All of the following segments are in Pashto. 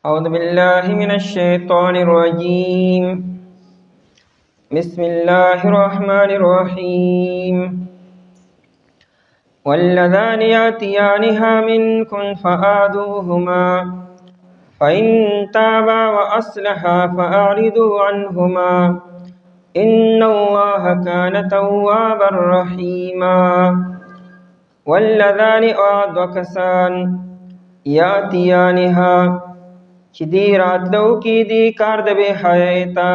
أعوذ بالله من الشيطان الرجيم. بسم الله الرحمن الرحيم. واللذان يأتيانها منكم فآذوهما فإن تابا وأصلحا فأعرضوا عنهما إن الله كان توابا رحيما. واللذان وكسان یاتیانها چی دی راتلو کی دی کار د بے حیاتا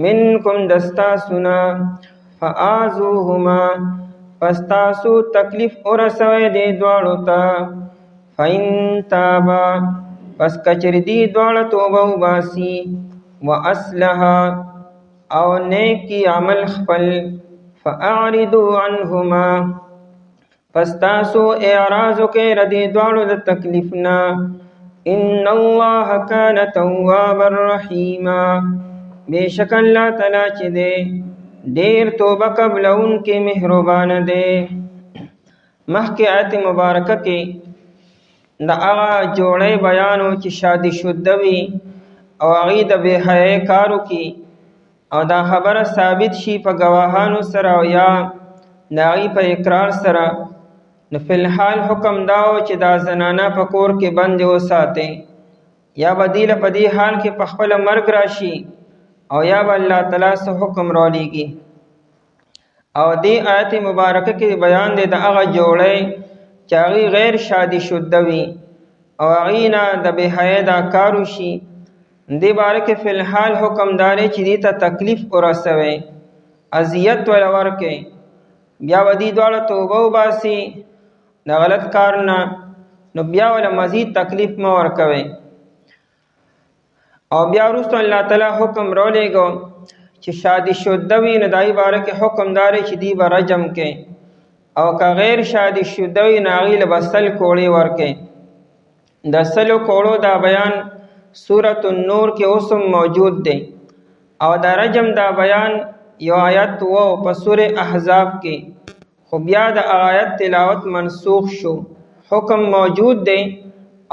منکم دستاسونا فآذوهما پستاسو تکلیف ورسوی دی دوالو تا فإن تابا پس کچر دی دوال توبه باسی واصلحا او نیکی عمل خپل فأعرضوا عنهما پستاسو اعراضو کے ردی دوالو د تکلیفنا ان اللہ کان توابا رحیما بے شک اللہ تعالی چی دے دیر توبہ قبل ان کے مہربان دے. مخی آیت مبارکہ کے دا اغا جوڑے بیانو چی شادی شدوی او عقید بے حیاء کارو کی او دا خبر ثابت شی پا گواہانو سرا او یا داغی پا اقرار سرا نو فی الحال حکم داو چې دا زنانا په کور کې بند وساتئ یا بدیل په دې حال کې په خپل مرګ راشي او یا به الله تعالی سه حکم رالیږي. او دې آیت مبارکه کې بیان دی د هغه جوړی چې هغې غیر شادي شده وي او هغې نه د بې حیا دا کار وشي. دې باره کې فی الحال حکم دا دی چې دې ته تکلیف ورسوئ اذیت وله ورکئ بیا به دې دواړه توبه وباسي دا غلط کارنا نو بیا ولا مزید تکلیف ما ورکوي. او بیا وروسته الله تعالی حکم راولېږو چې شادي شده وي نو دای باره کې حکم داری چې دی به رجم کې او که غیر شادي شده وي نو هغې له به سل کوړې ورکې. د سلو کوړو دا بیان سورة النور کې اوس هم موجود دی او دا رجم دا بیان یو آیت و په سورة احزاب کې خو بیا د آیت تلاوت منسوخ شو حکم موجود دی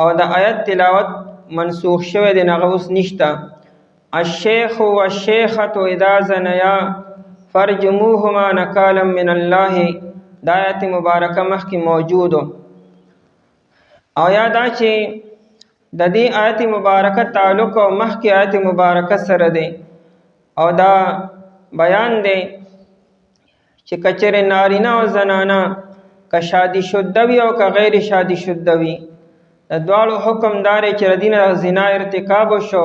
او د آیت تلاوت منسوخ شوی دی هغه اوس نشته. الشیخ والشیخة اذا زنیا فرجموهما نکالا من الله دا آیت مبارکه مخکې موجود او یا دا چې د دې آیت مبارکه تعلق او مخکې آیت مبارکه سره دی او دا بیان دی چې کچر نارینه او زنانه که شادي شده وي او که غیر شادي شده وي د دواړو حکم داری چې د دینه زنا ارتکاب وشو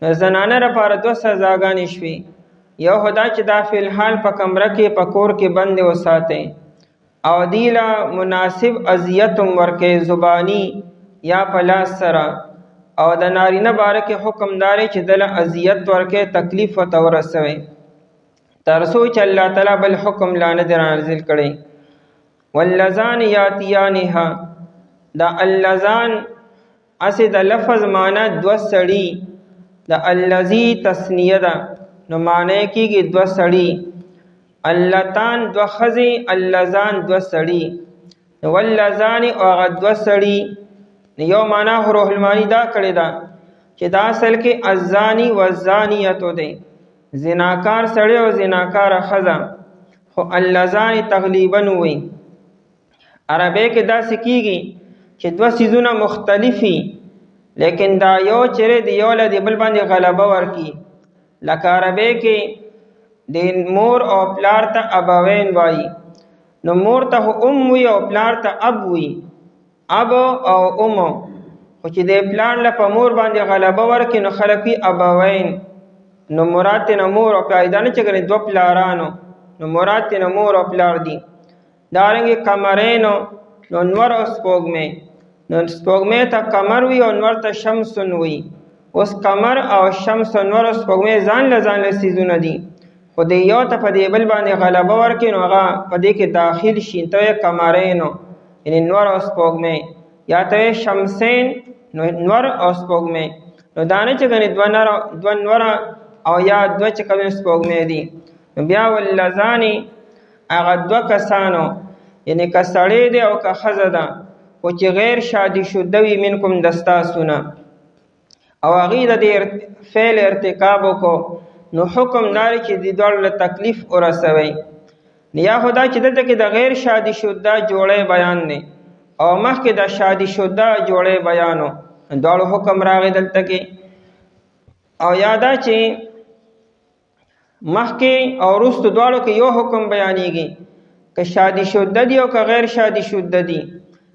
د زنانه لپاره دوه سزاګانې شوي. یو خدا چې دا فی الحال په کمره کې په کور کې بند وساتئ او دې له مناسب اذیت هم ورکئ زبانی یا په لاس سره او د نارینه باره کې حکم داری چې دله اذیت ورکئ تکلیف ورته ورسوئ ترسو چې الله تعالی بل حکم لا نه دی نازل کړی. واللذان یاتیانها دا اللذان اسې د لفظ معنی دوه سړي د الذی تسنیه ده نو معنی کېږي دوه سړي اللتان دوه ښځې اللذان دوه سړي واللذان او هغه دوه سړي یو معنی روح المانی دا کړې ده چې دا اصل کې الزانی والزانیتو دی زناکار سړی او زناکار ښځه خو اللذان تغلیبا وي. عربی کې داسې کېږي چې دوه څیزونه مختلفي لیکن دا یو چیرې د یو له د بل باندې غلبه ورکي. لکه عربی کې د مور او پلار ته ابوین وایي نو مور ته وي او پلار ته اب وي اب او خو چې د پلار له په مور باندې غلبه ورکي نو خلک وي ابوین نو مراد تینا مور او پلار دا نه چې ګنې دوه پلارانو نو مراد تینا مور او پلار دي. دارنګې قمرینو نو انور او سپوږمۍ نو سپوږمۍ ته قمر وي او انور ته شمسون وي. اوس قمر او شمس انور او سپوږمۍ ځان له څیزونه دي خو د یو ته په دې بل باندې غلبه ورکړي نو هغه په دې کې داخل شي ته یې قمرینو یعنې انور او سپوږمۍ یا ته یې شمسین نو انور او سپوږمۍ نو دا نه چې ګنې دوه نوره او یا دوه چې کوم سپوږمۍ دي. بیا واللذانې هغه دوه کسانو یعنی که سړی دی او که ښځه ده خو چې غیر شادي شده وي منکم دستاسونه او هغې د دې فعل ارتکاب وکړو نو حکم دار چې دې دواړو له تکلیف ورسوئ. یا خو دا چې دلته کې د غیر شادي شده جوړی بیان دی او مخکې د شادي شده جوړی بیانو، دواړو حکم راغی دلته کې. او یا دا چې مخکې او وروستو دواړو کې یو حکم بیانېږي، که شادي شده دي او که غیر شادي شده دي.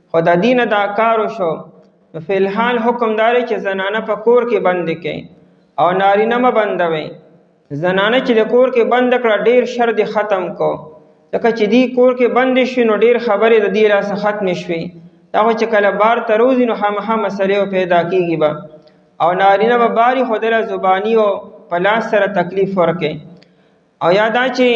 خو د دې نه دا کار وشو نو فی الحال حکم داری چې زنانه په کور کې بند کړي او نارینه مه بندوئ. زنانه چې د کور کې بند کړه ډېر شر دې ختم کو، ځکه چې دې کور کې بند شي نو ډېر خبرې د دې لاسه ختمې شوې. دا خو چې کله بار ته روځي نو خامخا مسلې پیدا کېږي به، او نارینه به باري خو دله زباني او په لاس سره تکلیف ورکړي. او یا دا چې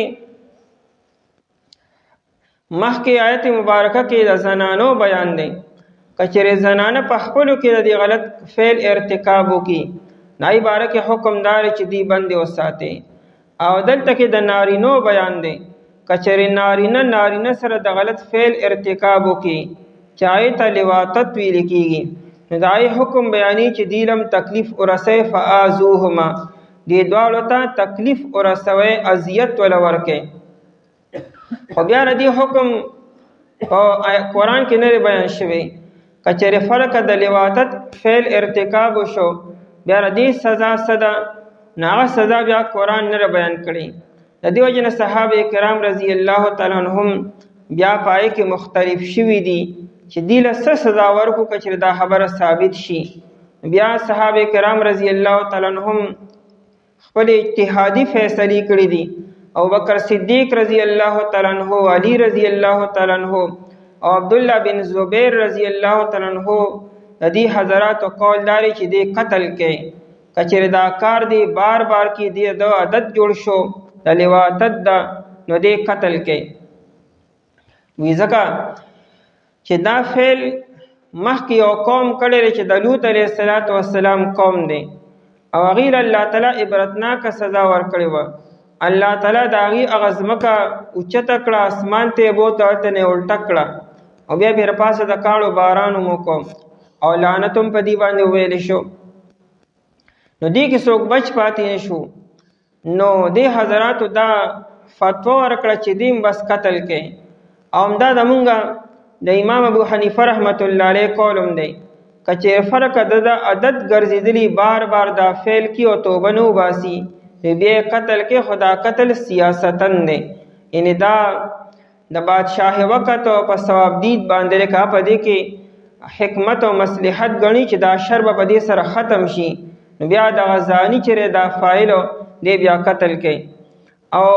مخکې آیت مبارکه کې د زنانو بیان دی، که چېرې زنانه په خپلو کې د دې غلط فعل ارتکاب وکړي نای باره کې حکم دار چې دی بندې وساتئ. او دلته کې د نارینو بیان دی، که چېرې نارینه سره د غلط فعل ارتکاب وکړي چې هغې ته لواطت ویل کېږي نو د هغې حکم بیاني چې دی لم تکلیف ورسوئ فآذوهما، دې دواړو ته تکلیف ورسوئ، اذیت وله ورکئ. خو بیا د دې حکم په قرآن کې نه بیان شوی. که چېرې فرق د لواطت فعل ارتکاب وشو بیا د دې سزا څه ده نو هغه سزا بیا قرآن نه بیان کړي. د دې وجې نه صحابه کرام رضی الله تعالی عنهم بیا په هغې کې مختلف شوي دي چې دې له څه سزا ورکړو که چېرې دا خبره ثابت شي. بیا صحابه کرام رضی الله تعالی عنهم خپل اجتهادي فیصلې کړي دي. ابوبکر صدیق رضی الله تعالی عنہ، علی رضی الله تعالی عنہ او عبداللہ بن زبیر رضی الله تعالی عنہ د دې حضراتو قول داري چې دې قتل کړي. که چېرې دا کار دی بار کې دی د عادت جوړ شو د لواطت ده نو دې قتل کړي. وی ځکه چې دا فعل مخکې یو قوم کړی چې د لوط علیه السلام قوم دی او هغې له الله تعالی عبرتناکه سزا ورکړې وه. الله تعالی د هغې هغه ځمکه اوچته کړه، اسمان ته یې بوته، هلته نه یې الټه کړه او بیا بېر پاسه د کاڼو باران هم وکړو او لعنت هم په دې باندې وویلی شو. نو دې کې څوک بچ پاتې نه شو. نو دې حضراتو دا فتوا ورکړه چې دې بس قتل کړي. او همدا زمونږ د امام ابو حنیفه رحمت الله علیه قول هم دی، که چېرې فرق د عادت ګرځېدلي بار دا فعل کي او توبه نه وباسي بیا قتل کې خدا قتل سیاستن دی، یعنی دا د بادشاہ وقت او په ثواب دید باندې لکه په دې کې حکمت او مصلحت ګڼي چې دا شر به په دې سره ختم شي نو بیا د غزانی چېرې دا فاعل دی بیا قتل کوي. او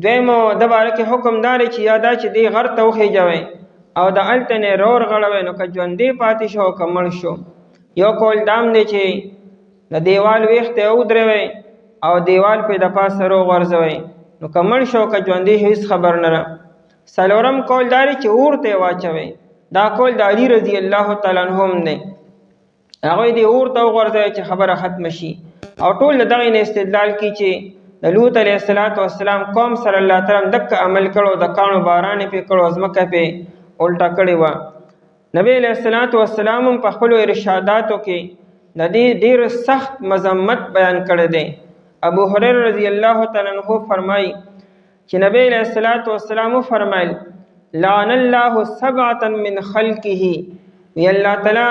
دویمو د باره کې حکم داری چې یا دا چې دی غر ته وخېجوئ او د هلته نه رور غړوئ نو که ژوندی پاتې شو او که مړ شو. یو قول دام دی چې د دیوال ویښته ودروئ او دیوال پې د پاسه رو غورځوئ نو که مړ شو که ژوندی هېڅ خبر نه ده. څلورم قول داری چې اور ته یې واچوئ، دا قول د علی رضی الله تعالی عنه هم دی، هغوی دې اور ته وغورځوئ چې خبره ختمه شي. او ټول د دغې نه استدلال کي چې د لوط علیه السلام قوم سره الله تعالی دک عمل کړو، د کاڼو باران یې پې کړو، ځمکه پې الټه کړې وه. نبی علیه السلام هم په خپلو ارشاداتو کې د دې ډېر سخت مذمت بیان کړی دی. ابو هريره رضی الله تعالی عنہ فرمایي چې نبی علیه السلام فرمایل لعن الله سبعة من خلقه، وی الله تعالی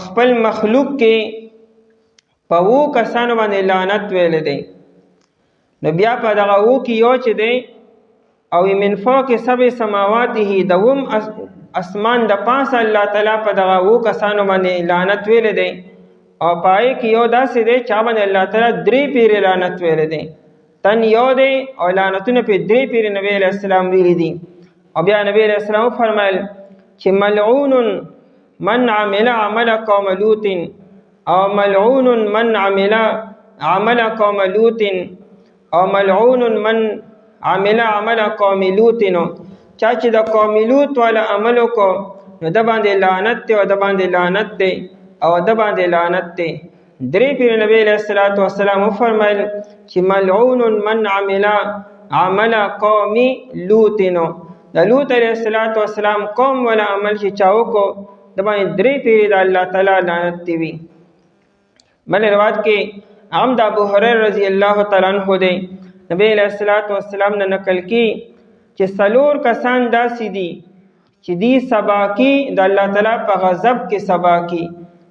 خپل مخلوق کې په 2 کسانو باندې لعنت ویل دی. نو بیا په دغه 2 کې یو چې دی او من فوق 7 سماواته دوم اسمان د پاسه الله تعالی په دغه 2 کسانو باندې لعنت ویل دی. او پای کې یو داسې دی چې باندې الله تعالی 3 پیری لعنت ویل دی. تن یو دی او لعنتونه په 3 پیری نبی علیہ السلام ویلي دي. او بیا نبی علیہ السلام فرمایل چې ملعون من عمل عمل قوم لوط او ملعون من عمل عمل قوم لوط او ملعون من عمل عمل قوم لوط. نو چا چې د قوم لوط والا عمل وکړو نو د باندې لعنت دی او د باندې لعنت دی او د باندې لعنت دی. 3 پیر نبی علیہ السلام فرمایل چې ملعون من عمل عمل قوم لوط. نو د لوط علیہ السلام قوم ولا عمل چې چا وکړو د باندې 3 پیر د الله تعالی لعنت دی وي. بل روایت کې هم د ابو هريره رضی الله تعالی عنہ دی، نبی علیہ الصلوۃ والسلام نه نقل کی چې 4 کسان داسې دي چې دی سبا کې د الله تعالی په غضب کې سبا کې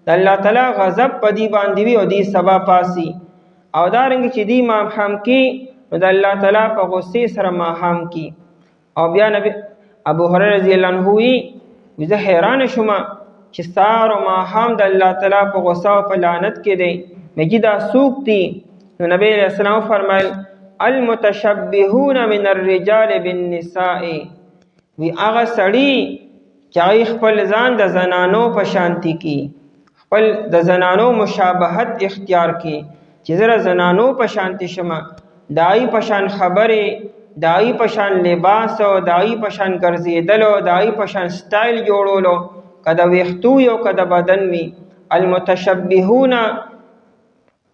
د الله تعالی غضب په دی باندې وي او دی سبا پاسي، او دا رنګ چې دی ماښام کې د الله تعالی په غصې سره ماښام کې. او بیا نبی ابو هريره رضی الله عنه وی زه حیران شوم چې سار او ماښام د الله تعالی په غصه او په لعنت کې دی، مګي دا څوک دي؟ نو نبی علیہ السلام فرمایل المتشبهون من الرجال بالنساء، وی هغه سړي چې خپل ځان د زنانو په شانتي کی، خپل د زنانو مشابهت اختیار کی چې زره زنانو په شانتي شمه، دای په شان خبره، دای په شان لباس او دای په شان ګرځیدل او دای په شان سټایل جوړولو، کده ویختو یو کده بدن وی. المتشبهون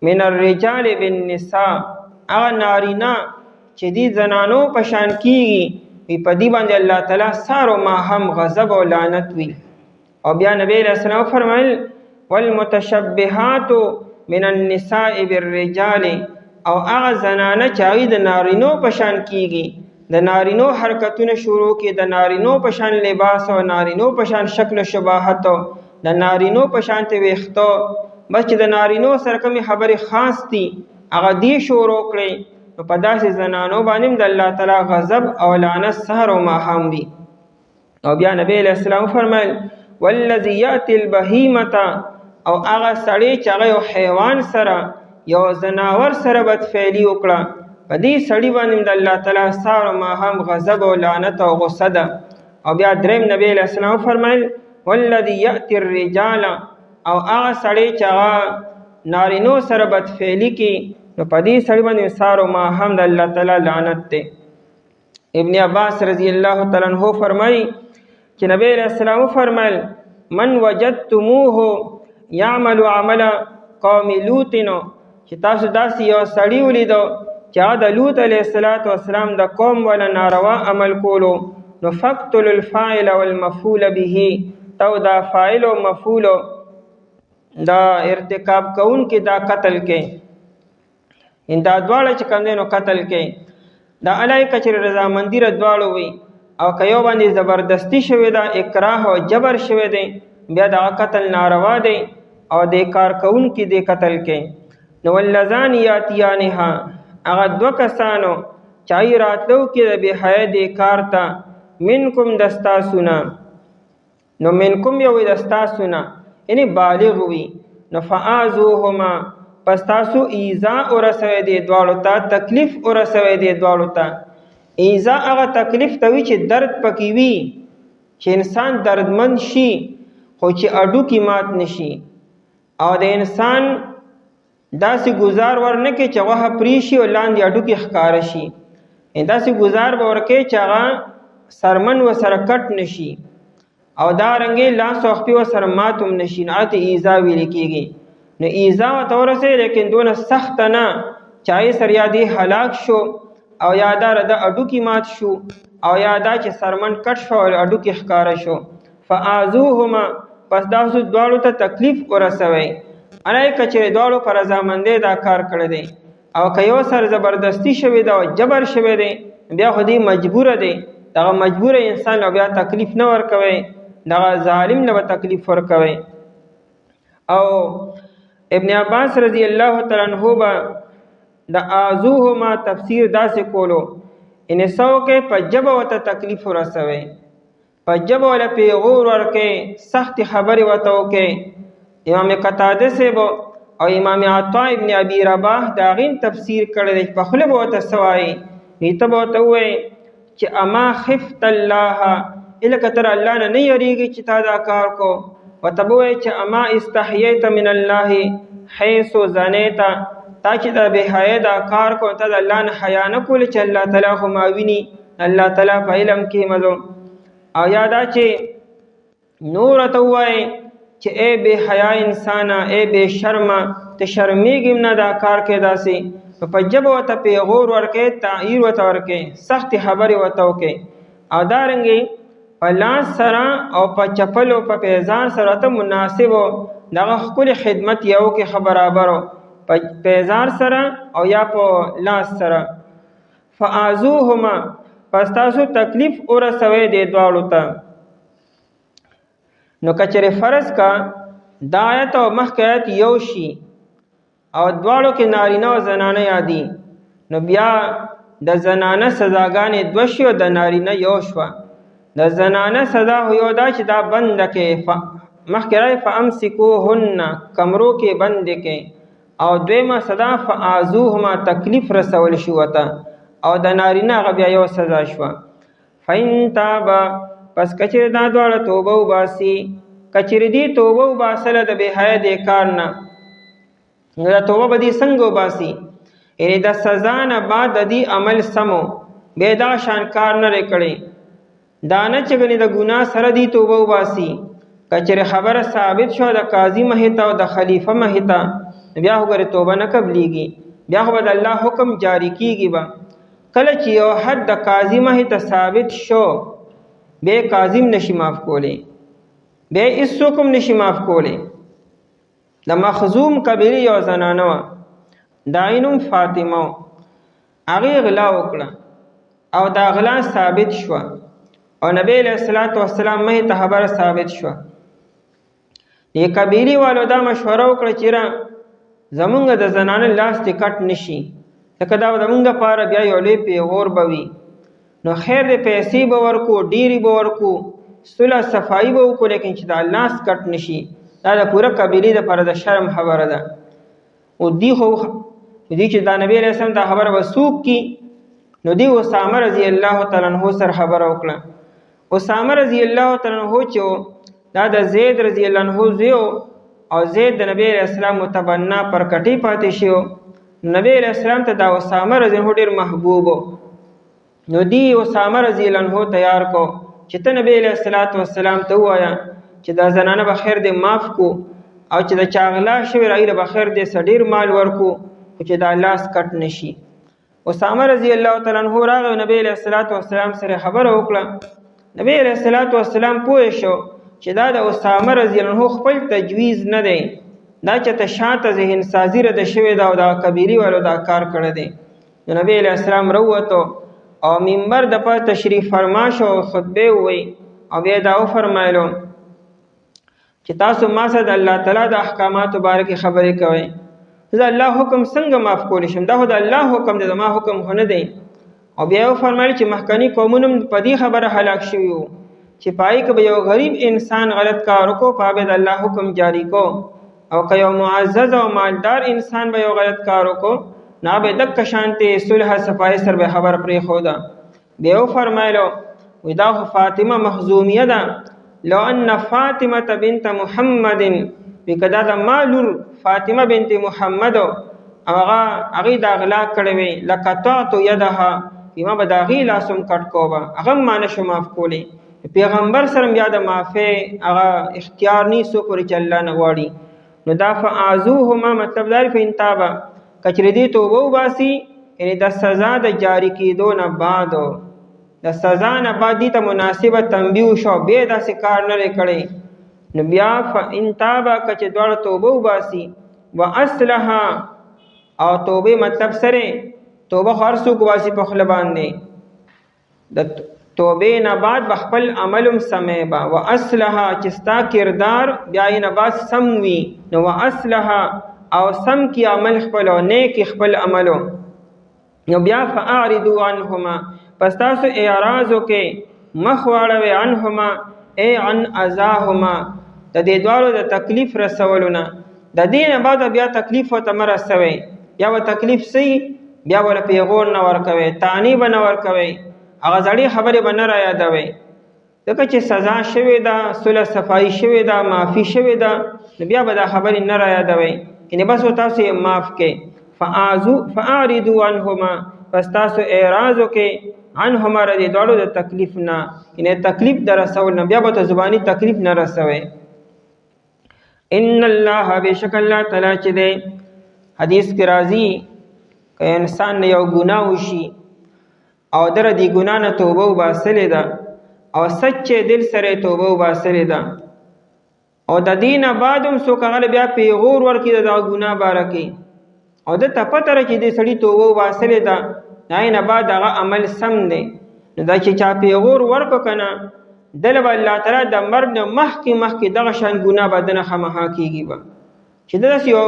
من الرجال بالنساء، هغه نارینا چې دی زنانو په شان کیږي، وی په دی باندې الله تعالی سار او ماښام غضب او لعنت وی. او بیا نبی علیہ السلام فرمایل والمتشبهات من النساء بالرجال، او هغه زنانه چې د نارینو په شان کیږي، د نارینو حرکتونه شروع کی، د نارینو په شان لباس او نارینو په شان شکل و شباهت، د نارینو په شان ته ویختو، بس چې د نارینو سره کومې خبرې خاص دي هغه دی شروع کړي، نو په داسې زنانو باندې د الله تعالی غضب او لعنت سحر او ماښام وي. او بیا نبی علیہ السلام فرمایل والذي یأتی البهیمة، او هغه سړی چې هغه یو حیوان سره یو زناور سره بدفعلي وکړه، په دې سړي باندې د الله تعالی سحر او ماښام غضب او لعنت او غصه ده. او بیا دریم نبی علیہ السلام فرمایل والذي یأتی الرجال، او هغه سړی چې هغه نارینو سره بدفعلي کی، نو په دې سړي باندې سحر او ماښام د الله تعالی لعنت دی. ابن عباس رضی الله تعالی عنہ فرمایي چې نبی علیہ السلام فرمایل من وجدتموه یعمل عمل قوم لوط، چې تاسو داسې یو سړی ولیدو چې هغه د لوط علیه السلام د قوم ولا ناروا عمل کولو، نو فقتلوا الفاعل والمفعول به، تو دا فاعل او مفعول دا ارتکاب کون کې دا قتل کې، ان دا دواړه چې کوم دی نو قتل کې. دا الای کچر رضامندی ر دواړو وي، او که یو باندې زبردستی شوی دا اکراه او جبر شوی دی بیا دا قتل ناروا دی او د کار کون کې دی قتل کې. نو ولذان یاتیانها، هغه 2 کسانو چای راتلو کې د بے حیا د کار ته، منکم دستاسونا، نو منکم یو دستاسونا یعنی بالغ وي، نو فآذوهما، پس تاسو ایذا ورسوي دی دواړو ته، تکلیف ورسوي دی دواړو ته. ایذا هغه تکلیف ته وي چې درد پکې وي، چې انسان دردمند شي خو چې اډو کې مات نشي، او د انسان داسې گزار ورنه کې چې هغه پرې شي او لاندې اډو کې ښکاره شي، داسې گزار به ورکې چې هغه سرمن و سره کټ نشي، او دا رنګې لاس او خپې و سره ماتم نشي، نو هغه ته ایذا ویل کېږي. نو ایذا ورته ورسېد لیکن دونه سخته نه چې هغې سره یا دی هلاک شو، او یا دا د اډو کې مات شو، او یا دا چې سرمن کټ شو او اډو کې ښکاره شو. فآذوهما، پس داسو دواړو ته تکلیف ورسوئ. الای کچې دواړو په رضامندۍ دا کار کړی دی، او که یو سر زبردستی شوی ده او جبر شوی دی بیا خو دی مجبوره دی، دغه مجبوره انسان له بیا تکلیف نه ورکوئ، دغه ظالم له به تکلیف ورکوئ. او ابن عباس رضی الله تعالی عنہ به د آذوهما تفسیر داسې کولو، ان سو کې په جبه ورته تکلیف ورسوئ، په جبه ولا پیغور ورکې، سخت خبرې ورته وکې. امام قتاده صاحب او امام عطا ابن ابي رباح دا غین تفسیر کړی دی، په خوله به ورته څه وایي، ته به ورته ووایي چې اما خفت الله، الکه تر الله نه نه یریږي چې تا دا کار کو، ورته به ووایي چې اما استحییت من الله حیث زنیت، تا چې دا بې حیا دا کار کو ته د الله نه حیا نه کولی چې الله تعالی خو ما ویني، الله تعالی په علم کې مزو. او یا دا چې نور ورته ووایي چې اے بے حیا انسانا، اے بے شرما، ته شرمیږم نه دا کار کې داسې، په جبه ورته پیغور ورکې، تعیر ورته ورکې، سختې خبرې ورته وکې. او دارنګې په لاس سره او په چپل او په پیزار سره ته مناسب دغه خپل خدمت یو کې برابرو په ازار سره او یا په لاس سره. فآذوهما پس تاسو تکلیف ورسوئ دې دواړو ته. نو کچره فرض کا دا آیت او مخکې آیت یو شي او دواړو کې نارینه او زنانه یادي، نو بیا د زنانه سزاګانې دوه شي او د نارینه یو شوه. د زنانه سزا یو دا چې دا بند کې مخکې راځي فامسکوهن کمرو کې بند کې، او دویمه سزا فآذوهما تکلیف رسول شي ورته، او د نارینه هغه بیا یو سزا شوه. فإن تابا پس کچر دا دواړه توبه وباسي، کچر دی توبه وباسله د بېحیا دې کار نه، نو دا توبه به دې څنګه وباسي؟ یعنې د سزا نه بعد د دې عمل سمو بیا دا شان کار نه دی کړی، دا نه چې ګنې د ګناه سره دې توبه وباسي. کچر خبره ثابت شو د قاضي مخې ته او د خلیفه مخې ته، بیا خو ګره توبه نه قبلیږي، بیا خو به د الله حکم جاری کیږي به. کله چې یو حد د قاضي مخې ته ثابت شو بیا قاضي نشي معاف کولی، بیا هېڅوک هم نشي معاف کولی. د مخزوم قبیلې یو زنانه وه، د هغې نوم فاطمه و، هغې غلا وکړه او دا غلا ثابت شوه او نبی علیه الصلاة والسلام مخې ته خبره ثابت شوه. دې قبیلې والو دا مشوره وکړه چې زمونږ د زنانه لاس دې کټ نشي، ځکه دا زمونږ دپاره بیا یو لوی پیغور به وي، نو خیر دې پیسې به ورکو، ډېرې به ورکو، صلح صفایي به وکړو، لیکن چې دا لاس کټ نشي، دا د پوره قبیلې دپاره د شرم خبره ده. او دی خو دی چې دا نبی علیه السلام دا خبره به څوک کي؟ نو دی اسامه رضی الله تعالی عنه سره خبره وکړه. اسامه رضی الله تعالی عنه چې دا د زید رضی الله عنه زوی او زید د نبی علیه السلام متبنا پر کټی پاتې شو. نبی علیه السلام ته دا اسامه رضی الله ډېر محبوب، نو دی اسامه رضی الله عنه تیار کو چې ته نبی علیه السلام ته ووایه چې دا زنانه به خیر دې معاف کو، او چې د چا غلا شوې راغله به خیر دې څه ډېر مال ورکو، خو چې دا لاس کټ نشي. اسامه رضی الله تعالی عنه راغی نبی علیه السلام سره خبره وکړه. نبی علیه السلام پوه شو چې دا د اسامه رضی الله عنه خپل تجویز نه دی، دا چې ته شاته ذهن سازي رده شوې ده او دا قبیلې والو دا کار کړی دی. نو نبی علیه السلام راووتو او منبر د پاره تشریف فرما شو، خطبه ووی او بیا دا وفرمایلو چې تاسو ما سره د الله تعالی د احکاماتو باره کې خبرې کوئ، زه الله حکم څنګه معاف کولی شم؟ دا خو د الله حکم دی، زما حکم خو نه دی. او بیا وفرمایل چې مخکني قومونه په دې خبره هلاک شوي وو چې پای کې به یو غریب انسان غلط کار وکړو، په هغې د الله حکم جاری کو، او که یو معزز او مالدار انسان به یو غلط کار وکړو نو به دقه شانتې صلح صفایي سره به خبر پرېښوده. بیا وفرمایلو وی دا خو فاطمه مخزومیه ده، لو ان فاطمه بنت محمد، وی که دا د ما لور فاطمه بنت محمد هغې دا غلا کړې وی لقطعت یدها، ما به د هغې لاس هم کټ کوبه، هغه هم ما نشو معاف کولی. پیغمبر سره بیا د معافۍ هغه اختیار نه څوک ورې چې الله نه غواړي. نو دا فآذوهما مطلب دا فإن تابا کچرې دې توبه وباسي، یعنې د سزا د جاری کېدو نه بعد، د سزا نه بعد دې ته مناسبه تنبیه شو، بیا داسې کار نه دی کړی، نو بیا فإن تابا کچې دواړه توبه وباسي واصلحا، او توبې مطلب سره توبه خو هر څوک وباسي په خوله باندې، د توبې نه بعد به خپل عملم سمې به واصلحا چې ستا کردار بیا یې نه بعد سم وي، نو واصلحا او سم کی عمل خپل او نیک خپل عملو. نو بیا فاعرضوا عنهما پس تاسو اعراض وکئ، مخ واړوئ عنهما ای عن اذاهما د دې دواړو د تکلیف رسولو نه. د دې نه بعد بیا تکلیف ورته مه رسوئ، بیا به تکلیف صحیح بیا ورله پیغور نه ورکوئ، تانی به نه ورکوئ، هغه زړې خبرې به نه را یادوئ، ځکه چې سزا شوې ده، صلح صفایي شوې ده، معافي شوې ده، نو بیا به دا خبرې نه را یادوئ، یعنې بس تاسو یې معاف کړئ. فاعرضوا عنهما پس تاسو اعراض وکړئ عنهما د دې دواړو د تکلیف نه، یعنې تکلیف د رسول نه، بیا به ته زباني تکلیف نه رسوئ. ان الله بېشک الله تعالی چې دی حدیث کې راځي که انسان نه یو ګناه وشي او در دې ګناه نه توبه وباسلې ده او سچې دل سره توبه وباسلې ده، او د دین بعد هم څوک هغه بیا پیغور ورکړي د دغه ګناه باره کې او د ته پته ده چې دې سړي توبه وباسلې ده د هغې نه بعد هغه عمل سم دی نو دا چې چا پیغور ورکړه که نه دله به الله تعالی د مرګ نه مخکې دغه شان ګناه به دنه خامخا کېږي به چې داسې یو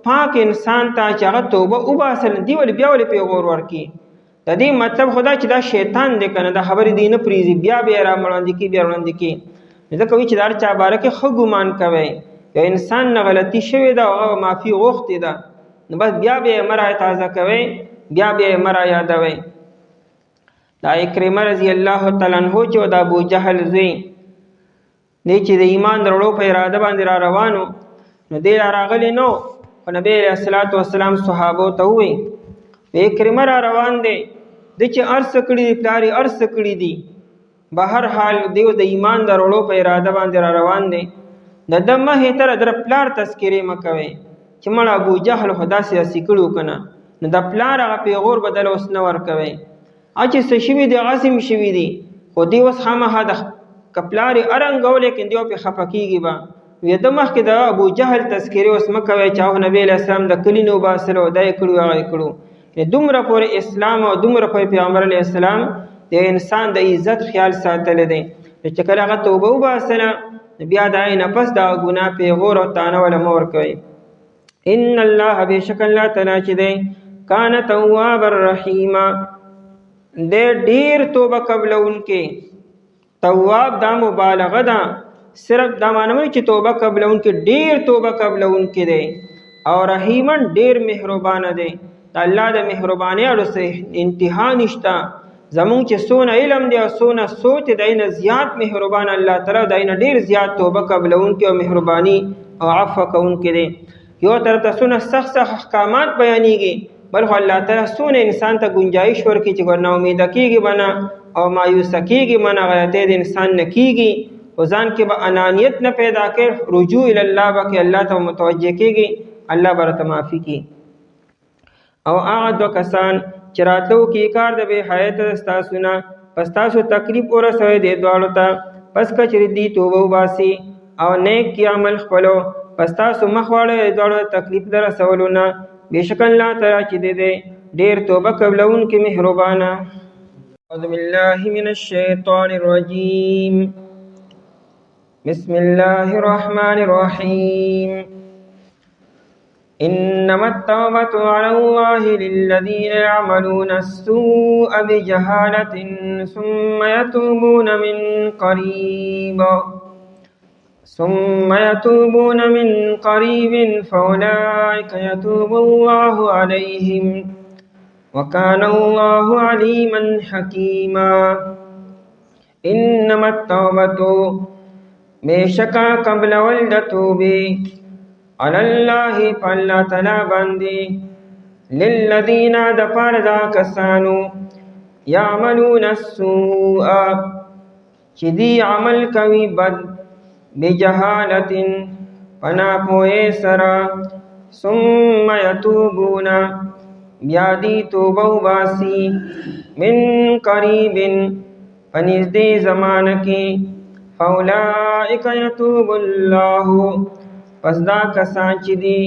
پاک انسان ته چې هغه توبه وباسل دی ولې بیا ولې پیغور ورکړي د دې مطلب خو دا چې دا شیطان دی که نه دا خبرې دی نه پرېږدي بیا یې را وړاندې کړي بیا وړاندې کړي ځکه وایي چې د هر چا باره کې ښه ګمان کوئ یو انسان نه غلطي شوې ده او هغه معافي غوښتې ده نو بس بیا یې مه را تازه کوئ بیا یې مه را یادوئ دا اکرمه رضی الله تعالی عنه چې د ابوجهل زوی دی چې د ایمان د وړو په اراده باندې را روانو نو دی را راغلی نو خو نبی علیه الصلاة والسلام صحابو ته ووایي اکرمه را روان دی دی چې هر څه کړي دي پلار یې هر څه کړي دي به هر حال دیو د ایمان د وړو په اراده باندې را روان دی د ده مخې ته در پلار تذکرې مه کوئ چې مړه ابوجهل خو داسې داسې کړي که نه نو د پلار هغه پیغور به دله اوس نه ورکوئ چې څه شوي دي هغسې م شوي دي خو دی اوس خامخا د که پلار یې ارنګ و لیکن دی پرې خفه کېږي به وی د مخکې د ابوجهل تذکرې اوس مه کوئ چې هغه نبي علیه السلام د کلي نه وباسلو دا یې کړي هغه یې کړو دومره پورې اسلام او دومره پورې پیغمبر علیه السلام د انسان د عزت خیال ساتلی دی چې کله هغه توبه وباسله بیا د هغې نه پس دغه ګناه پیغور او طعنه وله مه ورکوئ ان الله بېشک الله تعالی چې دی کان توابا رحیما دی ډېر توبه قبلونکی تواب دا مبالغه ده صرف دا معنی چې توبه قبلونکی ډېر توبه قبلونکی دی او رحیما ډېر مهربانه دی د الله د مهربانۍ اړو څه انتها نشته زمونږ چې څونه علم دی او څونه سوچ دی دینه زیات مهربان الله تعالی دینه ډېر زیات توبه قبلونکی او مهرباني او عفو کوونکی دی یو طرف ته څونه سخت احکامات بیانېږي بل خو الله تعالی څونه انسان ته گنجایش ورکړي چې ورنه امیده کېږي به نه او مایوسه کېږي به نه غلطۍ د انسان نه کېږي خو ځان کې به انانیت نه پیدا کوي رجوع الله به کې الله ته متوجه کېږي الله به راته معافي کړي او هغه دوه کسان چې راتلو کې کار د بې حیاته ستاسو نه پس تاسو تکلیف ورسوئ دې دواړو ته پس که چېرې دوی توبه وباسي او نیک کې عمل خپلو پس تاسو مخ واړئ د دواړو تکلیف د رسولو نه بېشک الله تعالی چې دی ډېر توبه قبلونکی مهربانه اعوذ بالله من الشیطان الرجیم بسم الله الرحمن الرحیم إنما التوبة على الله للذين يعملون السوء بجهالة ثم يتوبون من قريب فأولئك يتوب الله عليهم وكان الله عليما حكيما إنما التوبة بشكا قبل ولدتوبه علی الله فالله تعالی باندې للذین دپاره دا کسانو یعملون السوء چې دی عمل کوي بد بجهالت پناپوهۍ سره ثم یتوبون بیا دی توبه وباسي من قریب په نږدې زمانه کې فاولئک یتوب الله پس دا کسان چې دی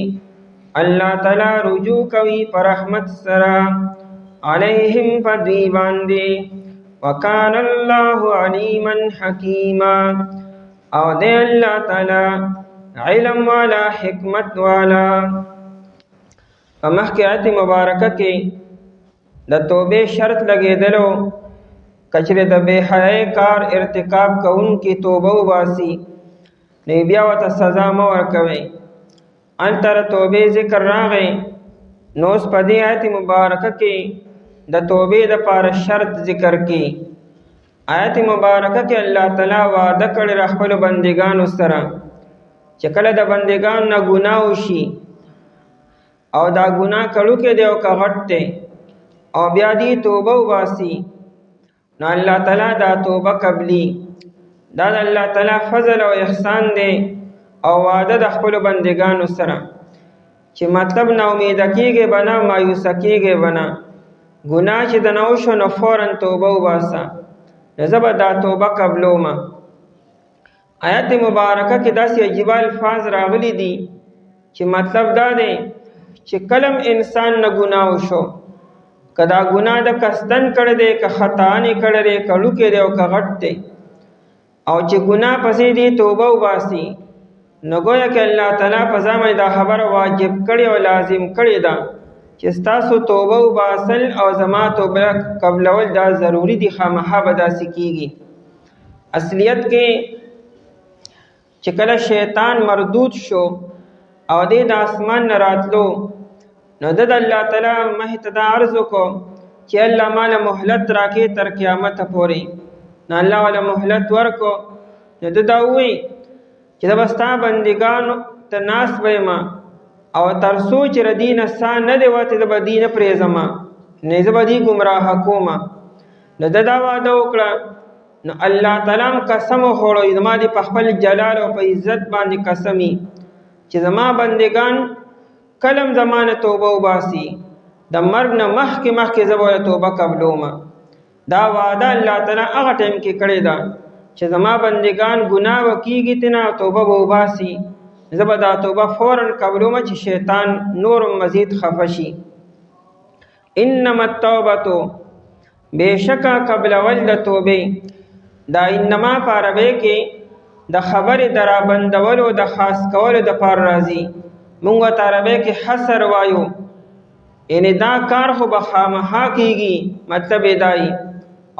الله تعالی رجوع کوي پر رحمت سره علیهم په دوی باندې وکان الله علیما حکیما او دی الله تعالی علم والا حکمت والا په مخکې آیت مبارکه کې د توبې شرط لګېدلو کچره د بے حیاي کار ارتکاب کوونکي توبه وباسي نو بیا ورته سزا مه ورکوئ هلته د توبې ذکر راغی نو اوس په دې آیت مبارکه کې د توبې دپاره شرط ذکر کی آیت مبارکه کې الله تعالی وعده کړی د خپلو بندګانو سره چې کله د بندګانو نه ګناه وشي او دا ګناه کړونکی دی او که غټ دی او بیا دې توبه وباسي نو الله تعالی دا توبه قبلي دا د الله تعالی فضل او احسان دی او وعده د خپلو بندګانو سره چې مطلب نا امیده کېږي به نه مایوسه کېږي به نه ګناه چې د نه وشو نو فورا توبه وباسه نو زه به دا توبه قبلومه آیت مبارکه کې داسې عجیبه الفاظ راغلي دي چې مطلب دا دی چې کلم انسان نه ګناه وشو، که دا ګناه د قصدن کړی دی، که خطا نه کړی دی، که لوکی دی او که غټ دی، او چې ګناه پسې دی توبه وباسي، نو گویا کې الله تعالی په ځای دا خبره واجب کړې او لازم کړې ده چې ستاسو توبه وباسل او زما توبه قبلول دا ضروری دي، خامخا به داسې کېږي. اصلیت کې چې کله شیطان مردود شو او دې د اسمان نه راتلو، نو د الله تعالی مخې ته دا عرض وکړو چې الله ماله مهلت راکړې تر قیامته پورې. نو الله والا مهلت ورکړو. نو ده دا ووایي چې زه به ستا بندګانو ته ناست به یم او تر څو چې د دې نه ساه نه دی وتې زه به دې نه پرېږدم، نه زه به دې ګمراهه کوم. نو ده دا واده وکړه. نو الله تعالی هم قسم وخوړو، زما دې په خپل جلال او په عزت باندې قسمي چې زما بندګان کلم زمانه توبه وباسي، د مرګ نه مخکې زه به توبه قبلوم. دا وعده الله تعالی هغه ټایم کې کړې ده چې زما بندگان ګناه وکیږي تینا توبه به وباسي، زه به دا توبه فوراً قبلوم چې شیطان نور مزید خفه شي. انما التوبه بېشکه قبلول د توبې، دا انما په عربۍ کې د خبرې د رابندولو د خاص کولو دپاره راځي. موږ ورته عربۍ کې حصر وایو، یعنې دا کار خو به خامخا کېږي، مطلب یې دی.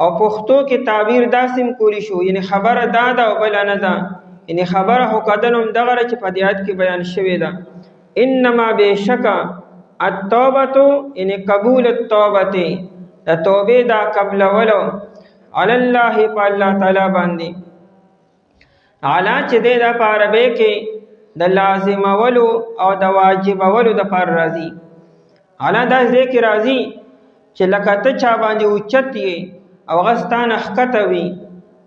او پښتو کې تعبیر داسې هم کولی شو، یعنې خبره دا ده او بله نه ده، یعنې خبره خو کدن هم دغه ده چې په دې آیت کې بیان شوې ده. انما بېشکه التوبة یعنې قبول التوبة، د توبې دا قبلولو، علی الله په الله تعالی باندې. علا چې دی دا په عربۍ کې د لازمولو او د واجبولو دپاره راځي. علا دا ځای کې راځي چې لکه ته چا باندې اوچت یې او هغه ستا نه ښکته وي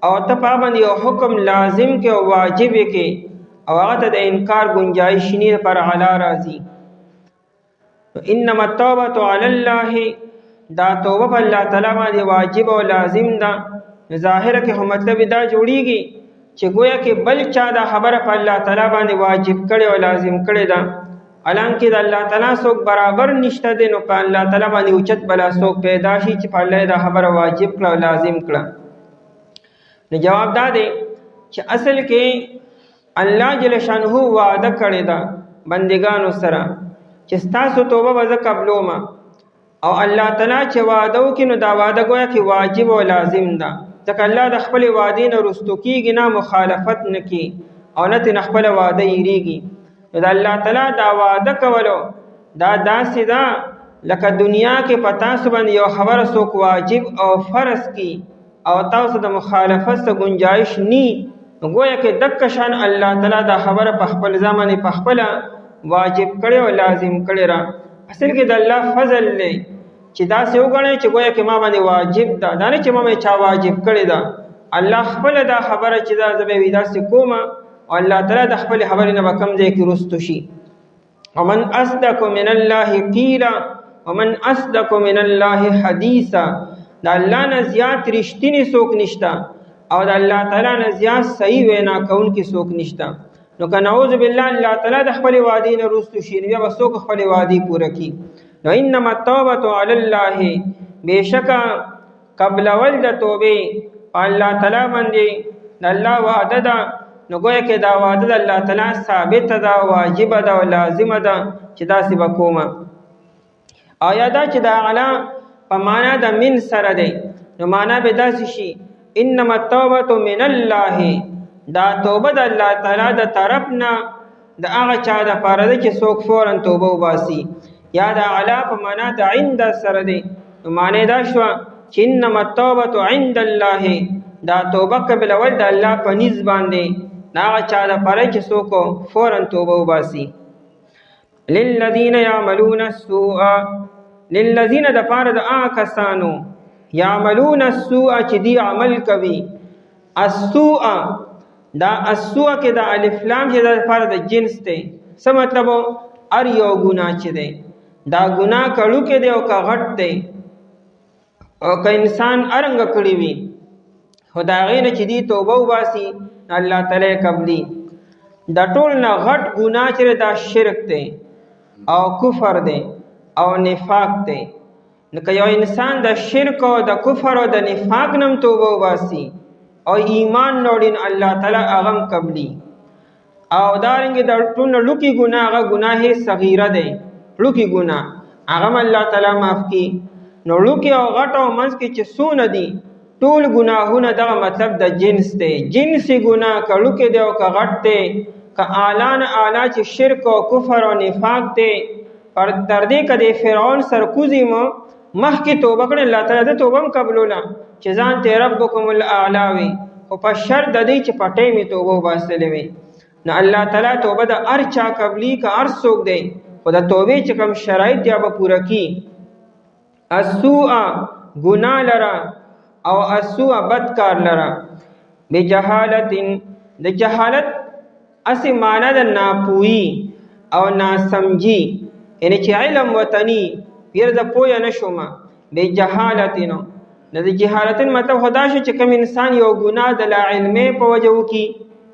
او ته په هغه باندې یو حکم لازم کې او واجب یې کې او هغه ته د انکار گنجایش نه دپاره علا راځي. انما التوبة علی الله، دا توبه په الله تعالی باندې واجب او لازم ده. ظاهره کې خو مطلب دا جوړیږي چې گویا کې بل چا دا خبره په الله تعالی باندې واجب کړي او لازم کړي ده، حالانکه د الله تعالی څوک برابر نشته دی. نو په الله تعالی باندې اوچت بلا څوک پیدا شي چې په الله دا خبره واجب کړه او لازم کړه. نو جواب دا دی چې اصل کې الله جل شانه وعده کړی ده بندگانو سره چې ستاسو توبه به زه قبلوم، او الله تعالی چې وعده وکړي نو دا وعده گویا کې واجب او لازم ده، ځکه الله د خپلې وعدې نه رستو کېږي نه، مخالفت نه کوي او نه ترې خپله وعده یېرېږي. نو د الله تعالی دا وعده کولو دا داسې ده لکه دنیا کې په تاسو باندې یو خبره څوک واجب او فرض کړي او تاسو د مخالفت څخه گنجایش نی، نو گویا کې دقه شان الله تعالی دا خبره په خپل ځمانې په خپله واجب کړی او لازم کړی را. اصل کې د الله فضل دی چې داسې وګڼئ چې گویا کې ما باندې واجب ده، دا نه چې ما مې چا واجب کړی ده. الله خپله دا خبره چې دا زه به وي داسې کومه، او الله تعالی د خپلې خبرې نه به کوم ځای کې رستو شي. ومن اصدق من الله قیلا ومن اصدق من الله حدیثا، د الله نه زیات رښتینی څوک نشته او د الله تعالی نه زیات صحیح وینا کوونکي څوک نشته. نو که نعوذ بالله الله تعالی د خپلې وعدې نه رستو شي نو بیا به څوک خپلې وعدې پوره کړي. نو انما التوبة علی الله، بېشکه قبلول د توبې په الله تعالی باندې د الله وعده ده. نو گویا کې دا وعده د الله تعالی ثابته ده، واجبه ده او لازمه ده چې داسې به کومه. او یا دا چې دا علا په معنا د من سره دی، نو معنا به داسې شي انما التوبة من الله، دا توبه د الله تعالی د طرف نه د هغه چا دپاره ده چې څوک فوراً توبه وباسي. یا دا علا په معنا د عند سره دی، نو معنی دا شوه چې انما التوبة عند الله، دا توبه قبلول د الله په نیز باندې دا هغه چا دپاره چې څوک فوراً توبه وباسي. للذین یعملون السوء، للذین دپاره د هغه کسانو یعملون السوء چې دی عمل کوي. السوء دا السوء کې د الف لام چې د دپاره د جنس دی، څه مطلب هر یو ګناه چې دی، دا ګناه کړو کې دی او که غټ دی او که انسان ارنګه کړی وي، خو د هغې نه چې دی توبه وباسي الله تعالی قبلی. دا ټول نه غټ ګناه چې دا شرک دی او کفر دی او نفاق دی. نو که یو انسان د شرک او د کفر او د نفاق نم توبه وباسي او ایمان وروړي نو الله تعالی هغه هم قبلی. او دارنګې د ټول نه لوکي ګناه هغه ګناه صغیره دی، لوکي ګناه هغه هم الله تعالی معاف کړي. نو لوکي او غټ او منځ کې چې څونه دي ټول ګناهونه دغه مطلب د جنس دی. جنسي ګناه که لوکي دی او که غټ دی، که اعلی نه اعلی چې شرک او کفر او نفاق دی، پر تر دې که د فرعون سرکوزي مو مخکې توبه کړې الله تعالی د توبه هم قبلوله چې ځان ته ربکم الاعلی وي، خو په شرط د دې چې پټۍ مې توبه وباسلې وي. نو الله تعالی توبه د هر چا قبلي که هر څوک دی، خو د توبې چې کوم شرایط دی به پوره کړي. السوء ګناه لره او السوء بدکار لره بجهالت. د جهالت اسی معنی د ناپوهي او ناسمجي، یعنی چې علم وطني پیر د پوهه نشوم بجهالت. نو د جهالت مطلب خدا شو چې کوم انسان یو ګناه د لا علمه په وجه وکي،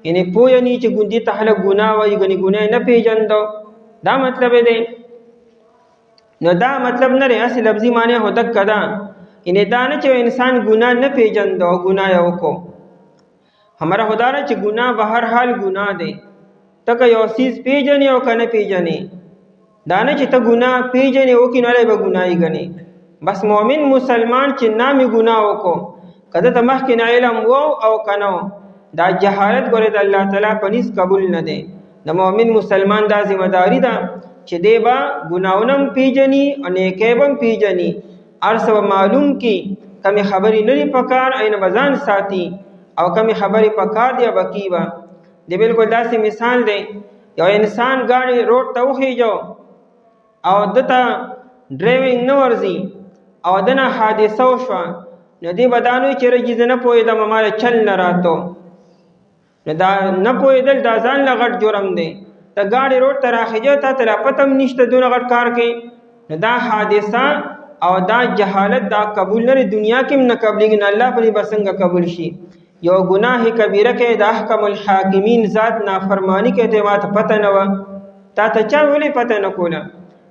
یعنی پوهه نه چې ګوندې ته هله ګناه وایي ګنې ګناه نه پیژندو، دا مطلب دی. نو دا مطلب نه لري اصل لفظي معنی هو دک کدا، یعنی دا نه چې انسان ګناه نه پیژندو ګناه یو کو. हमारा خدا را چې ګناه به هر حال ګناه دی، ته که یو سیز پیژنې او که نه پیژنې، دا نه چې ته ګناه پیژنې وکړې نو به ګناهي ګڼې. بس مؤمن مسلمان چې نامې ګناه وکړو، که ده ته مخکې نه علم و او که نه و، دا جهالت ګورې د الله تعالی په نس قبول نه دی. د مؤمن مسلمان دا ذمه داري ده چې دی به ګناهونه هم پیژني او نیکۍ به هم پیژني، هر څه به معلوم کړي. کمې خبرې نه دي په کار اینه به ځان ساتي، او کمی خبری پکار دی بکی با. دی بالکل داسې مثال دی، یو انسان گاڑی روڈ ته وخیجو او دته ډرایوینګ نه ورځي او دنه حادثه وشوه، نو دی به دا نه وایي چې رجې زه نه پوهېدم ماله چل نه راتو. نو دا نه پوهېدل دا ځان له غټ جرم دی. ته ګاډي روډ ته راخیجو تا ته لا پته هم نشته دونه غټ کار کوي. نو دا حادثه او دا جهالت دا قبول نه دنیا کې هم نه قبلېږي، نو الله پرې به څنګه قبول شي؟ یو گناه کبیره کې د احکم الحاکمین ذات نافرمانی کې ته ماته پته نه و، تا ته چا ولې پته نه کوله؟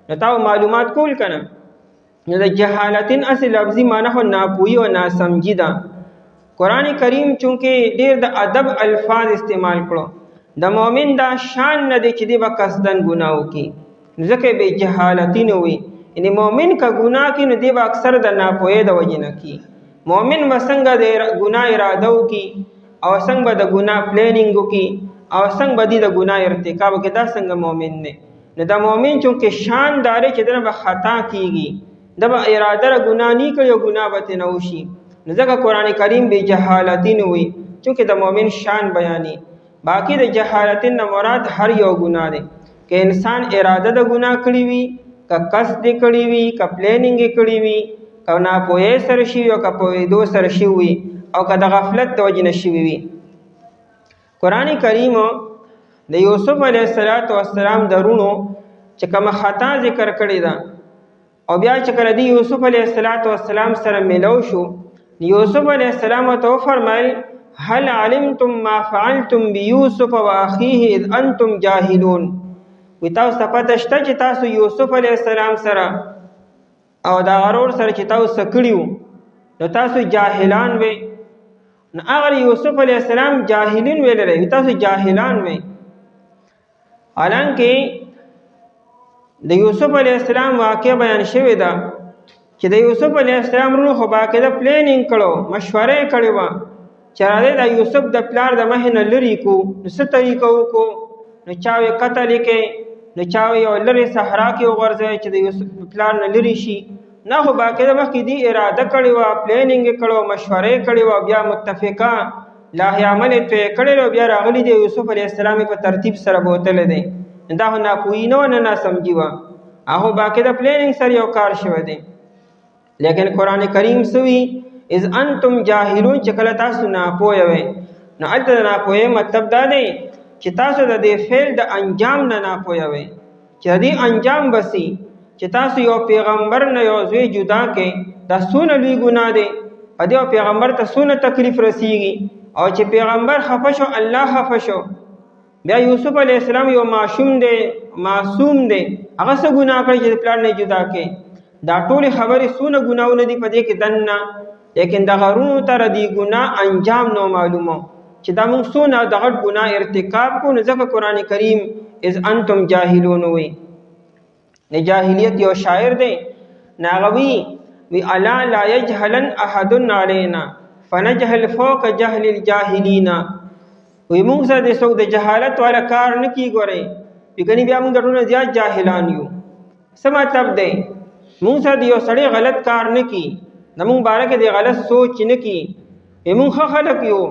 نو تا معلومات کول کنه. نو د جهالتین اصل لفظي معنی خو ناپوهي او ناسمجي ده. قرآن کریم چونکې ډېر د ادب الفاظ استعمال کړو، د مؤمن دا شان نه دی چې دی به قصدن ګناه وکړي، ځکه بې جهالتین وي. یعنی مؤمن که ګناه کوي نو دی به اکثر د ناپوهۍ د وجې نه کوي. مؤمن به څنګه د ګناه اراده وکړي او څنګه به د ګناه پلانینګ وکړي او څنګه به د ګناه ارتکاب وکړي، دا څنګه مؤمن دی. نو د مؤمن چونکې شان دا دی چې دنه به خطا کیږي، د به اراده ر ګناه نه کړي او ګناه به ترې نه وشي. نو ځکه قرآن کریم بې جهالتین وي، چونکې د مؤمن شان بیاني. باقي د جهالتین نه مراد هر یو ګناه دی، که انسان اراده د ګناه کړي وي، که قصد یې کړي وي، که پلانینګ یې کړي وي، که ناپوهۍ سره شوي او که پوهېدو سره شوي وي او که د غفلت د وجې نه شوي وي. قرآن کریم د یوسف علیه السلام درونو چې کومه خطا ذکر کړې ده او بیا چې کله د یوسف علیه السلام سره میلو شو، یوسف علیه السلام ورته وفرمیل هل علمتم ما فعلتم بیوسف واخیه اذ انتم جاهلون. وی تاسو ته پته شته چې تاسو یوسف علیه السلام سره او دا غرور سره چې تاسو کړیو نو تاسو جاهلان وې. نو هغه یوسف علیه السلام جاهلین ویل لري، تاسو جاهلان وې. حالانکه د یوسف علیه السلام واقع بیان شوی ده چې د یوسف علیه السلام ورونو خو باقاعده پلانینګ کړو، مشورې کړې وه چې راځئ د یوسف د پلار د مخې نه لرې کړو. نو څه طریقه وکړو؟ نو چا ویې قتل یې کړئ، نو چا ویې یو لرې صحرا کې وغورځوئ چې د یوسف پلار نه لرې شي. نه خو باقاعده مخکې دې اراده کړې وه، پلانینګ یې کړو، مشورې کړې وه، بیا متفقه لاهې عمل یې توی کړی و، بیا راغلی دی یوسف علیه السلام په ترتیب سره بوتلی دی. دا خو ناپوهي نه وه نه ناسمجي وه، هغه باقاعده پلانینګ سره یو کار شوی دی. لیکن قرآن کریم سوی اذ انتم جاهلون چې کله تاسو ناپوهه وئ، نو هلته د ناپوهۍ مطلب دا دی چې تاسو د دې فعل د انجام نه ناپوهه وئ، چې د دې انجام بسي چې تاسو یو پیغمبر نه یو زوی جدا کړئ، دا څونه لوی ګناه دی. په دې پیغمبر ته څونه تکلیف رسیږي، او چې پیغمبر خفه شو الله خفه شو. بیا یوسف علیه السلام یو معصوم دی هغه څه ګناه کړی چې پلار نه جدا کړي. دا ټولې خبرې څونه ګناونه دي په دې کې دننه، لیکن د غرونو تر دې ګناه انجام نو معلومه چې دا موږ څونه د غټ ګناه ارتکاب کو. نو ځکه قرآن کریم اذ انتم جاهلون وی. د جاهلیت یو شاعر دی ناغوی وی الا لا یجهلن احد علینا فنجهل فوق جهل الجاهلین. وی موږ سره د څوک د جهالت والا کار نه کی ګورئ یګنی بیا موږ ټول زیات جاهلان یو. څه مطلب دی؟ موږ سره یو سړی غلط کار نه کی، د موږ باره کې د غلط سوچ نه کی، موږ ښه خلک یو.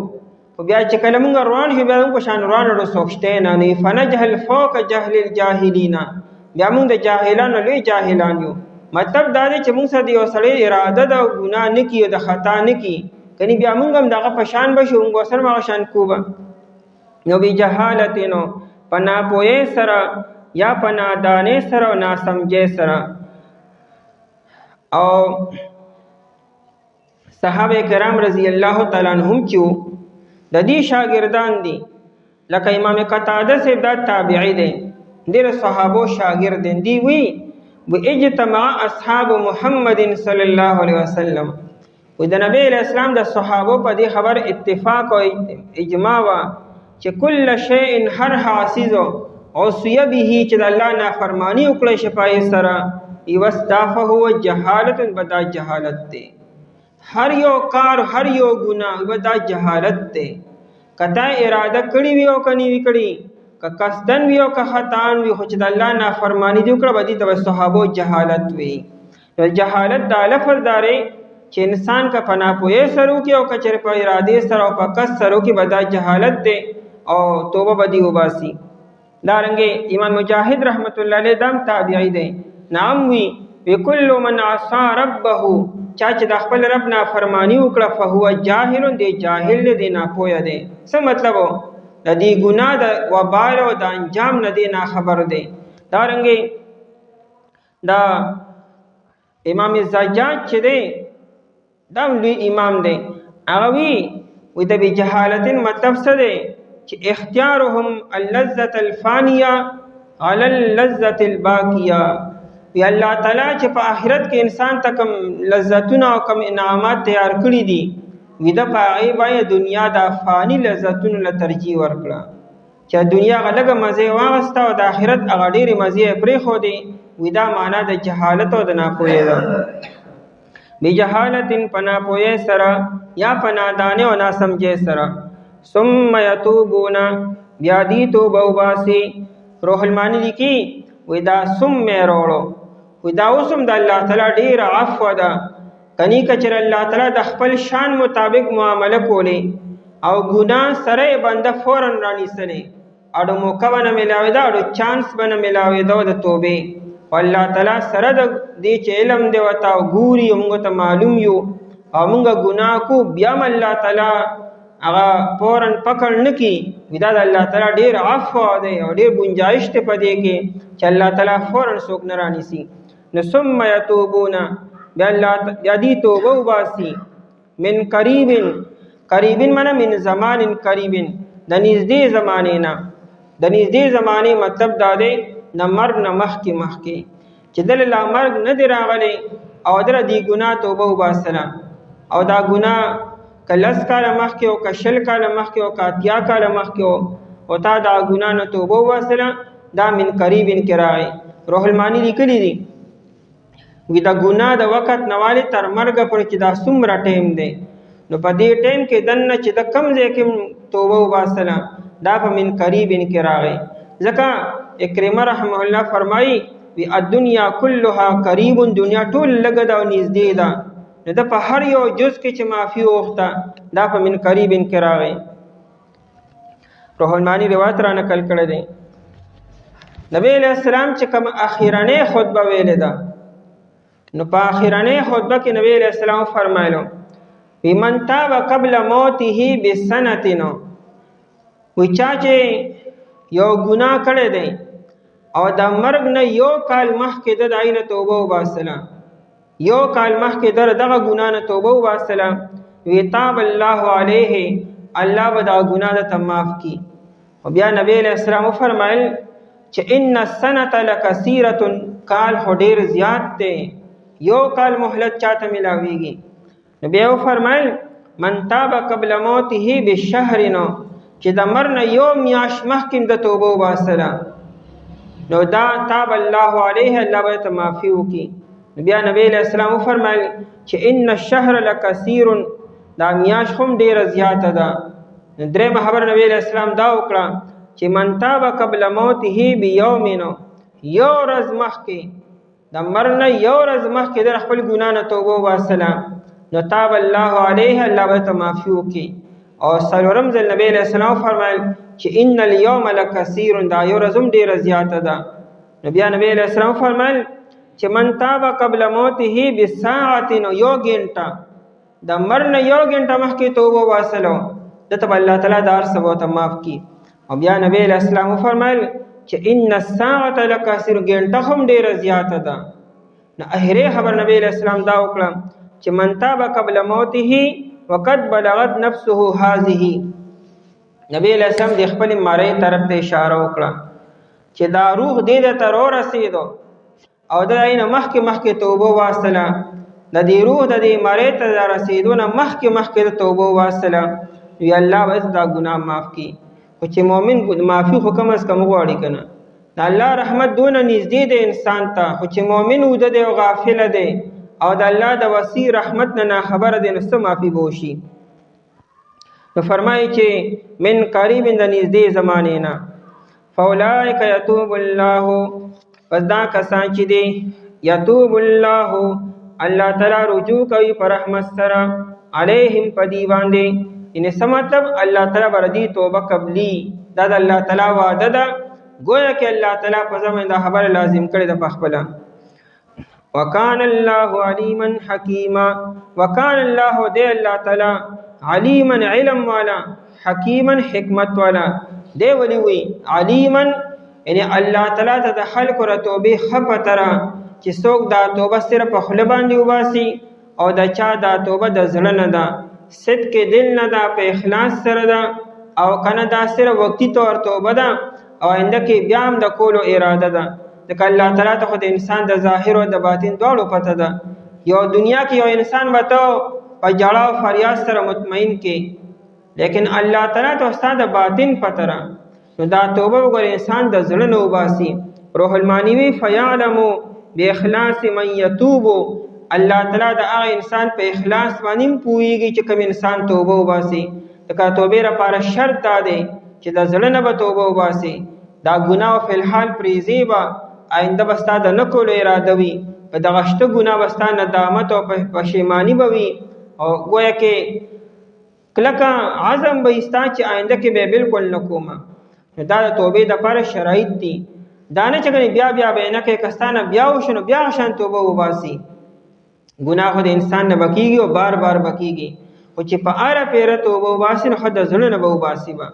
خو بیا چې کله موږ روان شو بیا موږ په شان روان وړو څوک شته نه نه. فنجهل فوق جهل الجاهلین، بیا موږ د جاهلانو لوی جاهلان یو. مطلب دا دی چې موږ سره یو سړی اراده د ګناه نه کی او د خطا نه کی، کني بیا موږ هم دغه په شان بشو، موږ سره هغه شان کوبه. نو بی جهالتینو پنا پوی سره یا پنا دانه سره او ناسمجه سره. او صحابه کرام رضی الله تعالی عنهم چې د دې شاګردان دي، لکه امام قتاده سے دا تابعی دی، ډېر صحابو شاګرد دي. وی اجتماع اصحاب محمد صلی الله علیه وسلم، و د نبی اسلام د صحابو په دې خبر اتفاق او اجماع وا چې کل شیء هر حاسیز او سوی به چې د الله نافرمانی وکړي شپای سره یوستافه هو جهالت بدا جهالت دی. هر یو کار هر یو ګناه بدا جهالت دی. کدا اراده کړی وی او کني وی کړی، ک قصدن وی او ک خطان وی، خو چې د الله نافرمانی دی وکړه بدی د صحابو جهالت وی. جهالت د لفظ داري چې انسان کا پنا پوهه سره کې او کچر په اراده سره او په قصد سره کې بدا جهالت دی او توبه بدی وباسي. دارنګه امام مجاهد رحمت الله علیه دم تابعی دی. نام وی وکل من عصى ربه، چا چې د خپل رب نافرمانی وکړه فهو جاهل دی، جاهل دی، نه پوهه دی. څه مطلب د دې ګناه د وبال او د انجام نه دی نه خبر دی. دارنګه دا امام زجاج چې دی دا لوی امام دی، هغه وی د بجهالت مطلب څه دی چې اختیارهم اللذة الفانیه علی اللذة الباقیه. یا الله تعالی چې په آخرت کې انسان ته کوم لذتونه او کوم انعامات تیار کړی دي، وی د پاغي باندې دنیا د فانی لذتونو له ترجیح ورکړه، چې دنیا غلګه مزه واغسته او د آخرت هغه ډېرې مزه پرې خو دی. وی دا معنا د جهالت او د ناپوهۍ ده. بجهالت پنا پوهه سره یا پنا دانه او ناسمجه سره. ثم یتوبون، بیا دی توبه وباسي. روح المانی لیکي وی دا ثم وروړو، وی دا اوسم د الله تعالی ډیر عفو ده. کني کچر الله تعالی د خپل شان مطابق معامله کولی او ګناه سره بنده فورن رانی سره اډو موقع باندې ملاوي دا اډو چانس باندې ملاوي دا د توبه. الله تعالی سره د دې چې علم دی وتا ګوري موږ ته معلوم یو او موږ ګناه کو بیا الله تعالی هغه فورن پکړ نکي. ودا د الله تعالی ډیر عفو دی او ډیر گنجائش ته پدې کې چې الله تعالی فورن څوک نه رانی سي. نو ثم یتوبون، بیا الله یادی توبه وباسي. من قریبن، قریبن معنی من زمان قریبن، د نږدې زمانه نه. د نږدې زمانه مطلب دا دی نه مرګ نه مخکې چې دل لا مرګ نه دی راغلی او در دې ګناه توبه وباسله او دا ګناه کلس کاله مخکې او کشل کاله مخکې او کاتیا کاله مخکې او تا دا ګناه نه توبه وباسله، دا من قریبن کې راغی. روح المانی لیکلی دی وی دا ګناه د وخت نواله تر مرګ پر چې دا څومره ټیم دی، نو په دې ټیم کې دنه چې د کم ځای کې توبه وباسله دا په من قریبن کې راغی. ځکه اکرمه رحمه الله فرمایي وی الدنیا كلها قریب، دنیا ټول لګه دا نږدې ده، نو د په هر یو جز کې چې معافي وغوښته دا په من قریبن کې راغی. روح المانی روایت را نقل کړی دی نبی علیہ السلام چې کوم اخیرنۍ خطبه ویلې ده، نو په اخیرنۍ خطبه کې نبی علیہ السلام فرمایلو وی من تاب قبل موته بسنه، وی چا چې یو ګناه کړی دی او د مرګ نه یو کال مخکې د عین توبه وباسله، یو کال مخکې دغه ګناه نه توبه وباسله، وی تاب الله علیه الله به دا ګناه درته معاف کړي. او بیا نبی علیہ السلام فرمایل چې ان السنه لکثیره، کال خو ډیر زیات دی، یو کال مهلت چاته ملاویږي. نو بیا فرمایل من تاب قبل موته بالشهر، نو چې د مر نه یو میاشت مخکې د توبه وباسله نو دا تاب الله علیه، الله به ته معافي وکړي. بیا نبی علیہ السلام فرمایل چې ان الشهر لکثیر، دا میاشت هم ډیره زیاته ده. درېمه خبره نبی علیہ السلام دا وکړه چې من تاب قبل موته بیوم، یو ورځ مخکې د مر نه یو ورځ مخکې د خپل ګناه نه توبه وباسله نو تاب الله علیه، الله به ته معافي وکړي. او څلورم ځل نبی علیہ السلام فرمایل چې ان اليوم لکثیر، دا یو ورځ هم ډیره زیاته ده. نو بیا نبی علیہ السلام فرمایل چې من تاب قبل موته بساعة، یو ګنټه د مر نه یو ګنټه مخکې توبه وباسله دته به الله تعالی دا هر څه به ورته معاف کړي. او بیا نبی علیہ السلام فرمایل چې ان الساعة لکثیر، ګنټه هم ډیره زیاته ده. نو اخري خبر نبی علیہ السلام دا وکړه چې من تاب قبل موته وقد بلغت نفسه هذه، نبی علیہ السلام د خپل مړی طرف ته اشاره وکړه چې دا روح دې ته ورسېدو او د عین مخکې توبه واسطه، د دې روح د دې مړی ته رسېدو نه مخکې توبه واسطه، وی الله به دا ګناه معاف کړي. خو چې مؤمن معافي خو کم از کم غواړي کنه، د الله رحمت دونه نږدې دی انسان ته، خو چې مؤمن وده دی او غافل دی او د الله د وسیع رحمت نه خبر دی نو څه معافي به وشي. نو فرمایي چې من قریب د نږدې زمانې نه فاولئک یتوب الله، پس دا کسان چې دی یتوب الله، الله تعالی رجوع کوي پر رحمت سره علیهم په دی باندې. ان څه مطلب؟ الله تعالی بردی توبه قبلی، دا د الله تعالی وعده ده، گویا کې الله تعالی په زمین دا خبر لازم کړی ده په خپله. وکان الله علیما حکیما، وکان الله دی الله تعالی علیما علم والا، حکیما حکمت والا. دی ولی وی علیما یعنی الله تعالی ته د خلکو را توبې خپتره چې څوک دا توبه صرف په خوله باندې وباسي او د چا دا توبه د زړه نه ده، صدق دل نه ده، په اخلاص سره ده، او کنه دا صرف وقتی طور توبه ده او آینده کې بیا هم د کولو اراده ده. ځکه الله تعالی ته خو د انسان د ظاهر او د باطن دواړو پته ده. یو دنیا کې یو انسان به ته په جړا او فریاد سره مطمئن کې، لیکن الله تعالی ته ستا د باطن پته ده. نو دا توبه وګوره انسان د زړه نه وباسي. روح المانی وی فیعلم باخلاص من یتوب، الله تعالی د هغه انسان په اخلاص باندې پوهیږي چې کوم انسان توبه وباسي. ځکه توبې لپاره شرط دا دی چې د زړه نه به توبه وباسي، دا ګناه فی الحال پرېږدي به آینده به ستا د نه کولو اراده وي، په دغه شته ګناه به ستا ندامت او پښیماني به وي، او گویا کې کلکه عزم به ستا چې آینده کې به بالکل نه کومه. نو دا د توبې دپاره شرایط دي. دا نه چې بیا به نه کوې، که ستا نه بیا وشو نو بیا شان توبه وباسي. ګناه خو د انسان نه به کېږي او بار بار به کېږي، خو چې په هره پیره توبه وباسي نو خو د زړه نه به وباسي به.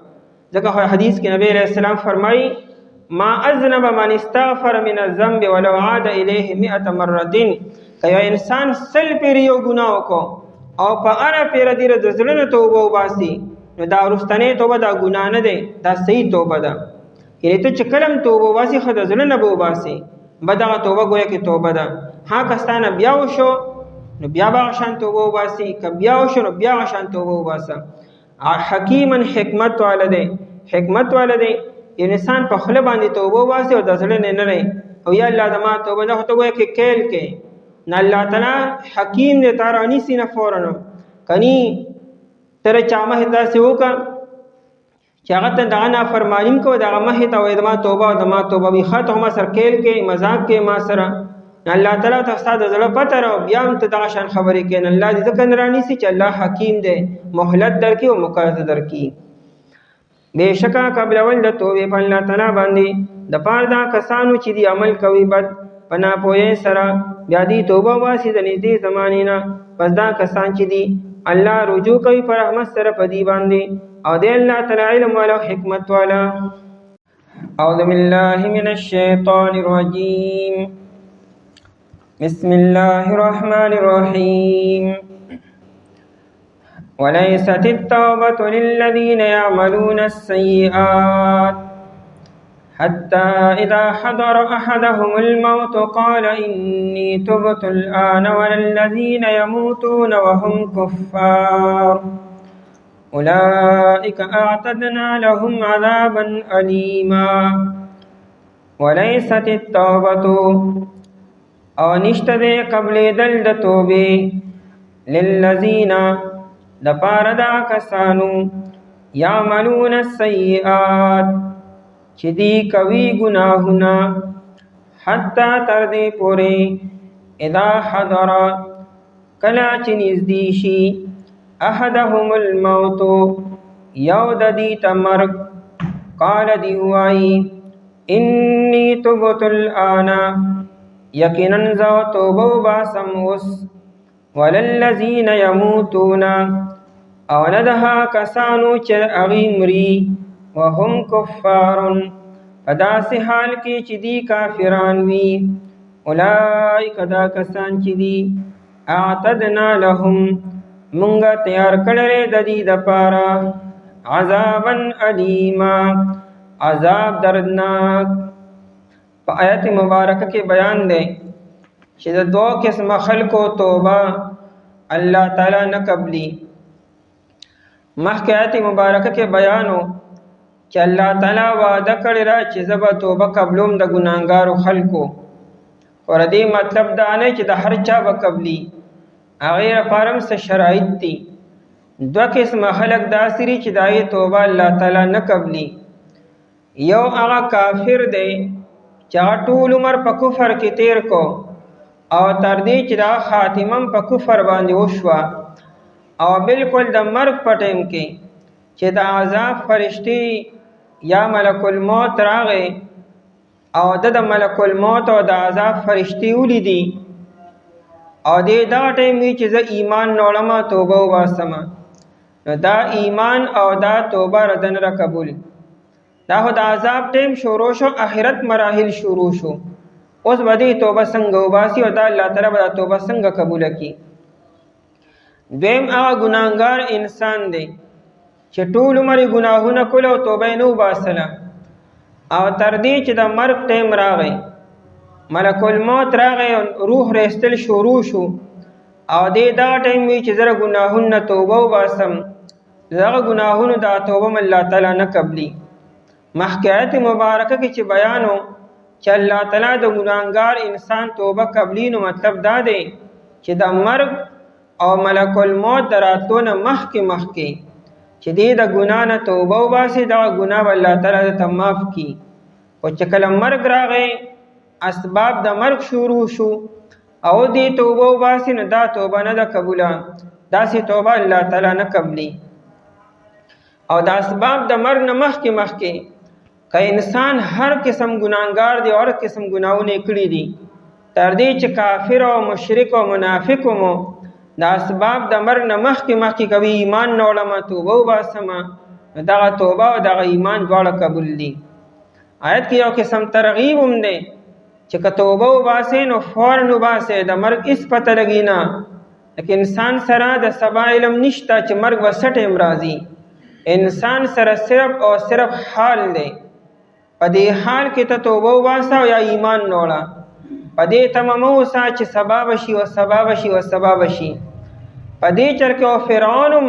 ځکه خو حدیث کې نبی علیہ السلام فرمایي ما اذنب من استغفر من الذنب ولو عاد الیه 100 مرة، که یو انسان 100 پیرې یو ګناه وکړو او په هره پیره دې د زړه نه توبه وباسي نو دا وروستنۍ توبه دا ګناه نه دی، دا صحیح توبه ده. یعنې ته چې کله هم توبه وباسي خو د زړه نه به وباسي، به دغه توبه گویا کې توبه ده. ها که ستا نه بیا وشو نو بیا به هغه شان توبه وباسي، که بیا وشو نو بیا هغه شان توبه وباسه. حکیما حکمت والا دی، حکمت والا دی. یو انسان په خوله باندې توبه وباسي او د زړه نه نه او یا الله د ما توبه ده، خو ته گویا کې کیل کې نه الله تعالی حکیم دی، تا رانیسي نه فورا. کنی تر چا مخې داسې وکړه چې هغه ته دغه نافرماني م کوه، دغه مخې ته وایي د ما توبه او د ما توبه وي، ښه ته ما سره کیل کې مذاق کې ما سره، الله تعالی ته ستا د زړه پته را بیا هم ته دغه شان خبرې کوې. الله دې ځکه نه رانیسي چې الله حکیم دی، مهلت درکړي او مکافات درکړي. بېشکه قبلول د توبې په الله تعالی باندې د پاره دا کسانو چې دی عمل کوي بد په ناپوهۍ سره بیا دې توبه وباسي د نږدې زمانې نه، پس دا کسان چې دي الله رجوع کوي په رحمت سره په دې باندې، او دی الله تعالی علم والا او حکمت والا. اعوذ بالله من الشیطان الرجیم، بسم الله الرحمن الرحیم. وليست التوبة للذين يعملون السيئات حتى إذا حضر أحدهم الموت قال إني تبت الآن ولا الذين يموتون وهم كفار أولئك أعتدنا لهم عذابا أليما. وليست التوبة او نشته ده قبل دل د توبې للذین دپاره دا کسانو یعملون السیئات چې دی کوي ګناهونه حتی تر دې پورې اذا حضر کله چې نږدې شي احدهم الموت یو د دې ته مرګ قال دی وایي انی تبت الآن یقینا زو توبه باسم اوس وللذین یموتون او ندها کسانو چې هغوی مري وهم کفار په داسې حال کې چې دی کافران وي اولئک دا کسان چې دي اعتدنا لهم مونږه تیار کړی د دې دپاره عذابا علیما عذاب دردناک. په آیت مبارکه کې بیان دی چې د دو قسمه خلکو توبه الله تعالی نه قبلی. مخکې آیت مبارکه کې بیانو چې الله تعالی وعده کړی را چې زه به توبه قبلوم د ګناهګارو خلکو. اور دې مطلب دا نه چې د هر چا به قبلی، هغې لپاره هم څه شرایط دي. دوه قسمه خلک داسې دي چې د هغې توبه الله تعالی نه قبلی. یو هغه کافر دی چې هغه ټول عمر په کفر کې تیر کو او تر دې چې دا خاتمه په کفر باندې وشوه او بالکل د مرګ په ټیم کې چې د عذاب فرشتي یا ملک الموت راغی او د ملک الموت او د عذاب فرشتي ولیدي او دې دا ټیم وي چې زه ایمان نوړم توبه وباسم، نو دا ایمان او دا توبه ردن را قبول. دا خو د عذاب ټیم شروع شو، آخرت مراحل شروع شو. اوس به دې توبه څنګه وباسي او دا الله تعالی به دا توبه څنګه قبوله کړي. دویم هغه ګناهګار انسان دی چې ټول عمر یې ګناهونه کول او توبه یې نه وباسله او تر دې چې د مرګ ټیم راغی، ملک الموت راغی او روح رایستل شروع شو او دې دا ټیم وي چې زه ګناهونه توبه وباسم، دغه ګناهونو دا توبه م الله تعالی نه قبلي. مخکې آیت مبارکه کې چې بیانو چې الله تعالی د ګناهګار انسان توبه قبلي، نو مطلب دا دی چې د مرګ او ملک الموت د راتلو نه مخکې چې دې د ګناه نه توبه وباسي، دغه ګناه به الله تعالی درته معاف کړي. خو چې کله مرګ راغی، اسباب د مرګ شروع شو او دې توبه وباسي، نو دا توبه نه ده قبوله، داسې توبه الله تعالی نه قبلي. او د اسباب د مرګ نه مخکې که انسان هر قسم ګناهګار دی او هر قسم ګناهونه کړي دي، تر دې چې کافر او مشرک او منافق مو د اسباب د مرګ نه مخکې کوي ایمان نه وړم توبه وباسم، نو دغه توبه او دغه ایمان دواړه قبول دي. آیت کې یو قسم ترغیب هم دی چې که توبه وباسئ نو فوراً وباسئ، د مرګ هېڅ پته لګي نه. لکه انسان سره د سبا علم نشته چې مرګ به څه ټیم راځي، انسان سره صرف او صرف حال دی. په دې حال کې ته توبه وباسه او یا ایمان نه وړه، په دې تمه مه اوسه چې سبا به شي او سبا به شي او سبا به شي. په دې چر کې او فرعون هم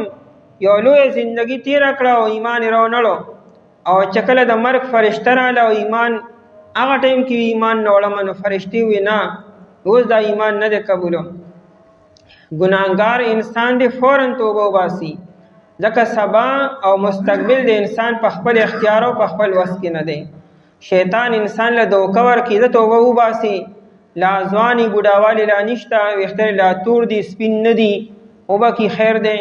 یو لویه زندګي تېره کړه او ایمان یې راونړو، او چې کله د مرګ فرشته راغله او ایمان هغه ټایم کې ایمان نه وړم، نو فرشتې وي نه اوس دا ایمان نه دی قبولو. ګناهګار انسان دی فوراً توبه وباسي، ځکه سبا او مستقبل د انسان په خپل اختیار او په خپل وس کې نه دی. شیطان انسان له دوکه ورکړي، زه توبه وباسي، لا ځواني بوډاوالي لا نشته، ویښته لا تور دي سپین نه دي، وبکي خیر دی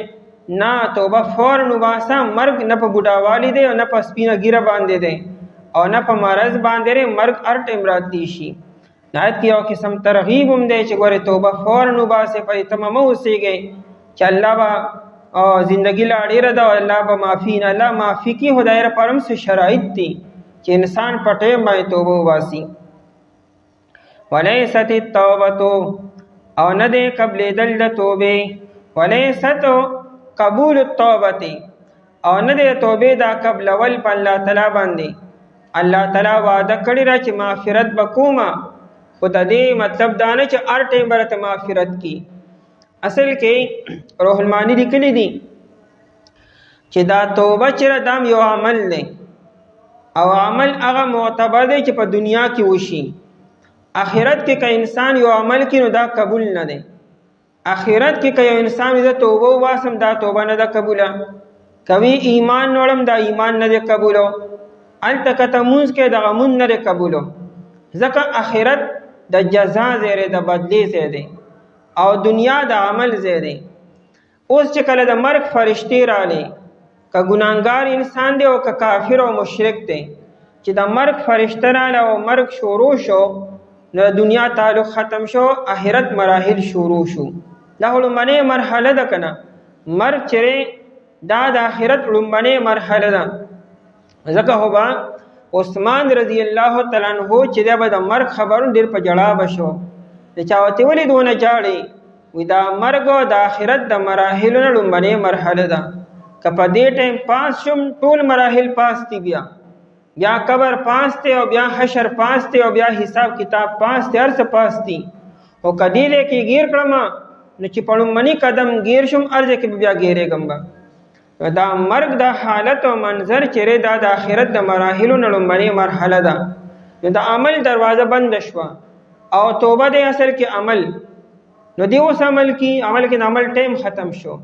نه. توبه فوراً وباسه، مرګ نه په بوډاوالي دی او نه په سپینه ګیره باندې دی او نه په مرض باندې دی، مرګ هر ټیم راتلی شي. آیت کې یو قسم ترغیب هم دی چې ګورې توبه فوراً وباسئ، پرې تمه مه اوسېږئ چې الله به زندگی لا ډیره ده او الله به معافي نه، الله معافي کړي. خو د هغې لپاره هم څه شرایط دي چې انسان په ټیم باندې توبه وباسي. ولیست التوبة او نه دی قبلېدل د توبې، ولیست قبول التوبه او نه د توبې دا قبل ول په الله تعالی باندې. الله تعالی وعده کړی را چې مغفرت وکوما، خو د دې مطلب دا نه چې هر ټیم برته مغفرت کی. اصل کې روح المانی لیکلی دي چې دا توبه چې دام یو عمل دی او عمل هغه معتبر دی چې په دنیا کې وشي. آخرت کې که انسان یو عمل کوي نو دا قبول نه دی. آخرت کې که یو انسان د توبه واسم دا توبه نه ده قبوله. کوي ایمان نوړم دا ایمان نه دی قبولو. الته کته مونږ کې دغه مونږ نه دی قبولو. ځکه آخرت د جزا ځای د بدلی ځای دی او دنیا د عمل ځای دی. اوس چې کله د مرګ فرشتې رالی، که ګناهګار انسان دی او که کافر او مشرک دی، چې د مرګ فرشته راله او مرګ شروع شو نو د دنیا تعلق ختم شو، آخرت مراحل شروع شو. دا لومړنۍ مرحله ده کنه. مرګ چې دا د آخرت لومړنۍ مرحله ده. ځکه هو با عثمان رضی الله تعالی عنہ چې دا به د مرګ خبرون ډیر په جړا بشو. د چاوته ولې دونه جاړي وي دا مرګ او د آخرت د مراحلونو لومړنۍ مرحله ده. که په دې ټیم پاس شم ټول مراحل پاس دي، بیا قبر پاس ته او بیا حشر پاس ته او بیا حساب کتاب پاس ته، هر څه پاس دي. او کدی له کې گیر کړم نو چې په لومړني قدم گیر شم ارزه کې بیا گیرېږم. دا مرګ د حالت او منظر چیرې دا د آخرت د مراحلو لومړنۍ مرحله ده. نو د عمل دروازه بند شوه او توبه د اصل کې عمل. نو دی اوس عمل کې د عمل ټیم ختم شو.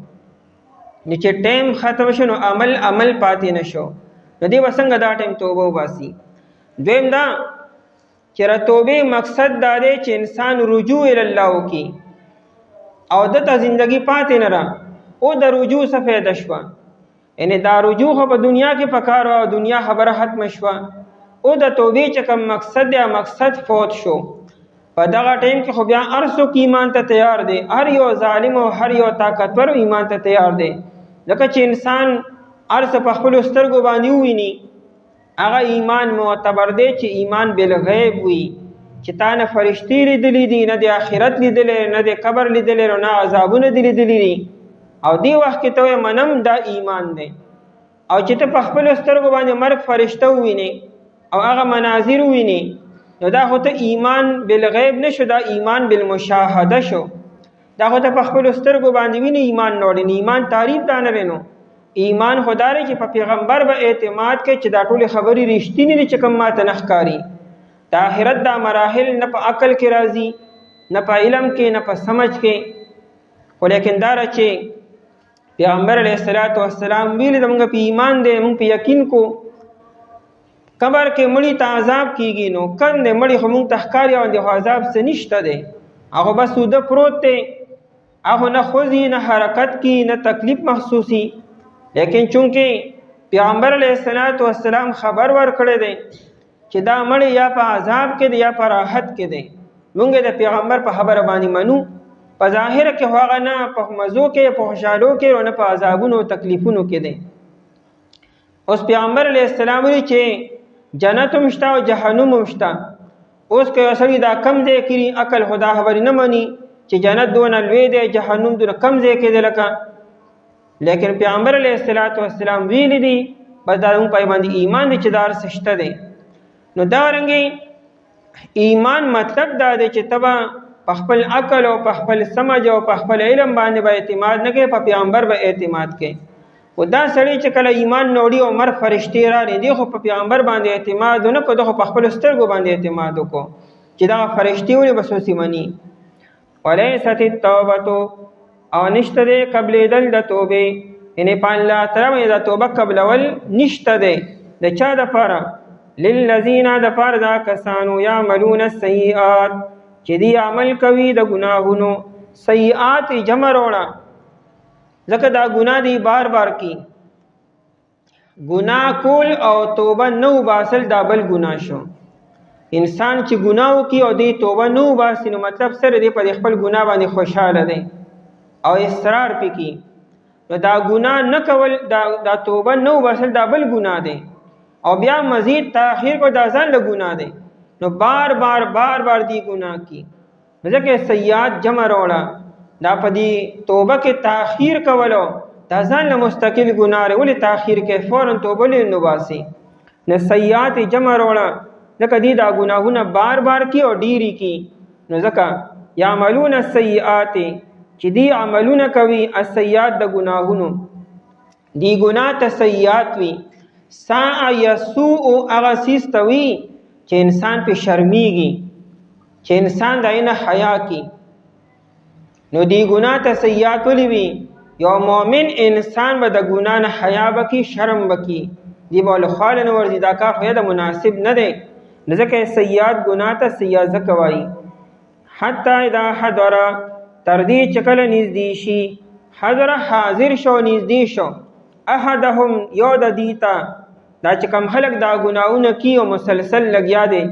نو چې ټیم ختم شو نو عمل پاتې نشو. نو دی وسنګ دا ټیم توبه وباسي. دویم دا چې را توبه مقصد دا دی چې انسان رجوع الی الله وکي او دته زندگی پاتې نه را او د رجوع څه فایده شوه. یعنی دا رجوع خو په دنیا کې پکار او دنیا خبره ختم شوه. او د توبې چې کوم مقصد یا مقصد فوت شو، په دغه ټیم کې خو بیا هر څوک ایمان ته تیار دی. هر یو ظالم او هر یو طاقتور ایمان ته تیار دی. ځکه چې انسان هر څه په خپلو سترګو باندې وویني هغه ایمان معتبر دی چې ایمان بالغیب وي، چې تا نه فرشتې لیدلي دي، نه د آخرت لیدلی، نه د قبر لیدلی، نه عذابونه دي لیدلي دي. او دی وخت کې ته منم دا ایمان دی. او چې ته په خپلو سترګو باندې مرګ فرشته ووینې او هغه مناظر ووینې نو دا خو ته ایمان بالغیب نشو، دا ایمان بالمشاهده شو. دا خو ته په خپلو سترګو باندې وینې ایمان نوړې. ایمان تعریف دا نه نو ایمان خدا لري چې په پیغمبر به اعتماد کوي چې دا ټولې خبرې رښتینې دي چې کوم ماته نه ښکاري. د آخرت دا مراحل نه په عقل کې راځي، نه په علم کې، نه په سمجھ کې. خو لیکن دا چې پیغمبر علیه السلام ویلي زموږ په ایمان دی، موږ په یقین کو. قبر کې مړي ته عذاب کیږي نو کم دی، مړي خو موږ ته ښکاري او د عذاب څه نشته دی. هغه بس اوده پروت دی، هغه نه خوځي، نه حرکت کی، نه تکلیف محسوسي. لیکن چونکې پیغمبر علیه السلام خبر ورکړی دی چې دا مړی یا په عذاب کې دی یا په راحت کې دی، موږ د پیغمبر په خبره باندې منو. په ظاهر کې هغه نه په مزو کې، په خوشحالو کې او نه په عذابونو او تکلیفونو کې دی. اوس پیغمبر علیه السلام ویلي چې جنت هم شته او جهنم هم شته. اوس که یو سړي دا کم ځای کړي عقل خدا خبرې نه مني چې جنت دونه لوی دی جهنم دونه کم ځای کې دی لکه. لیکن پیغمبر علیه السلام ویلي دي بس دا موږ پای باندې ایمان دی چې دا هر څه شته دی. نو دا رنګې ایمان مطلب دا دی چې ته به په خپل عقل او په خپل سمجھ او په خپل علم باندې به اعتماد نه کوې، په پیغمبر به اعتماد کوې. و دا سړی چې کله ایمان نوړي او مرګ فرشتې راغلې دی خو په پیغمبر باندې اعتماد ونه کړو، خو په خپلو سترګو باندې اعتماد وکړو چې دغه فرشتې ولې به څوک مني. ولیست التوبة او نشته دی قبلېدل د توبې، یعنې په الله تعالی باندې د توبه قبلول نشته دی. د چا دپاره؟ للذین دپاره دا کسانو یعملون السیئات چې دی عمل کوي د ګناهونو. سیئات جمع روړه ځکه دا ګناه دی بار بار کی. ګناه کول او توبه نه وباسل دا بل ګناه شو. انسان چې ګناه وکړي او دی توبه نه وباسي نو مطلب سره دی په خپل ګناه باندې خوشحاله دی او اصرار پې کی. نو دا ګناه نه کول، دا توبه نه وباسل دا بل ګناه دی. او بیا مزید تاخیر کو دا ځان له ګناه دی. نو بار بار دی ګناه کی. ځکه سیئات جمع روړه دا په دې توبه کې تاخیر کولو دا ځان له مستقل ګناه دی ولې تاخیر کې فورا توبه نه باسي نه سیئات جمع وروړه ځکه دی دا ګناهونه بار بار کی او ډیری کی نو ځکه یعملون السیئات چې دی عملونه کوي السیئات د ګناهونو دی ګناه ته سیئات وي ساء یسوء هغه سیز ته وي چې انسان په شرمیږي چې انسان داینه حیا کی نو دی ګناه ته سیئات ولې وي یو مؤمن انسان به د ګناه نه حیا بکی شرم بکی دی بول خال نه ورزي دا کار خو د مناسب نه دی ځکه سیئات ګناه ته سیئات کوي حتی اذا حضر تر دې چې کله نږدې شي حضر حاضر شو نږدې شو احدهم یو د دیتا دا چې کم خلق دا ګناونه کی او مسلسل لګیا دی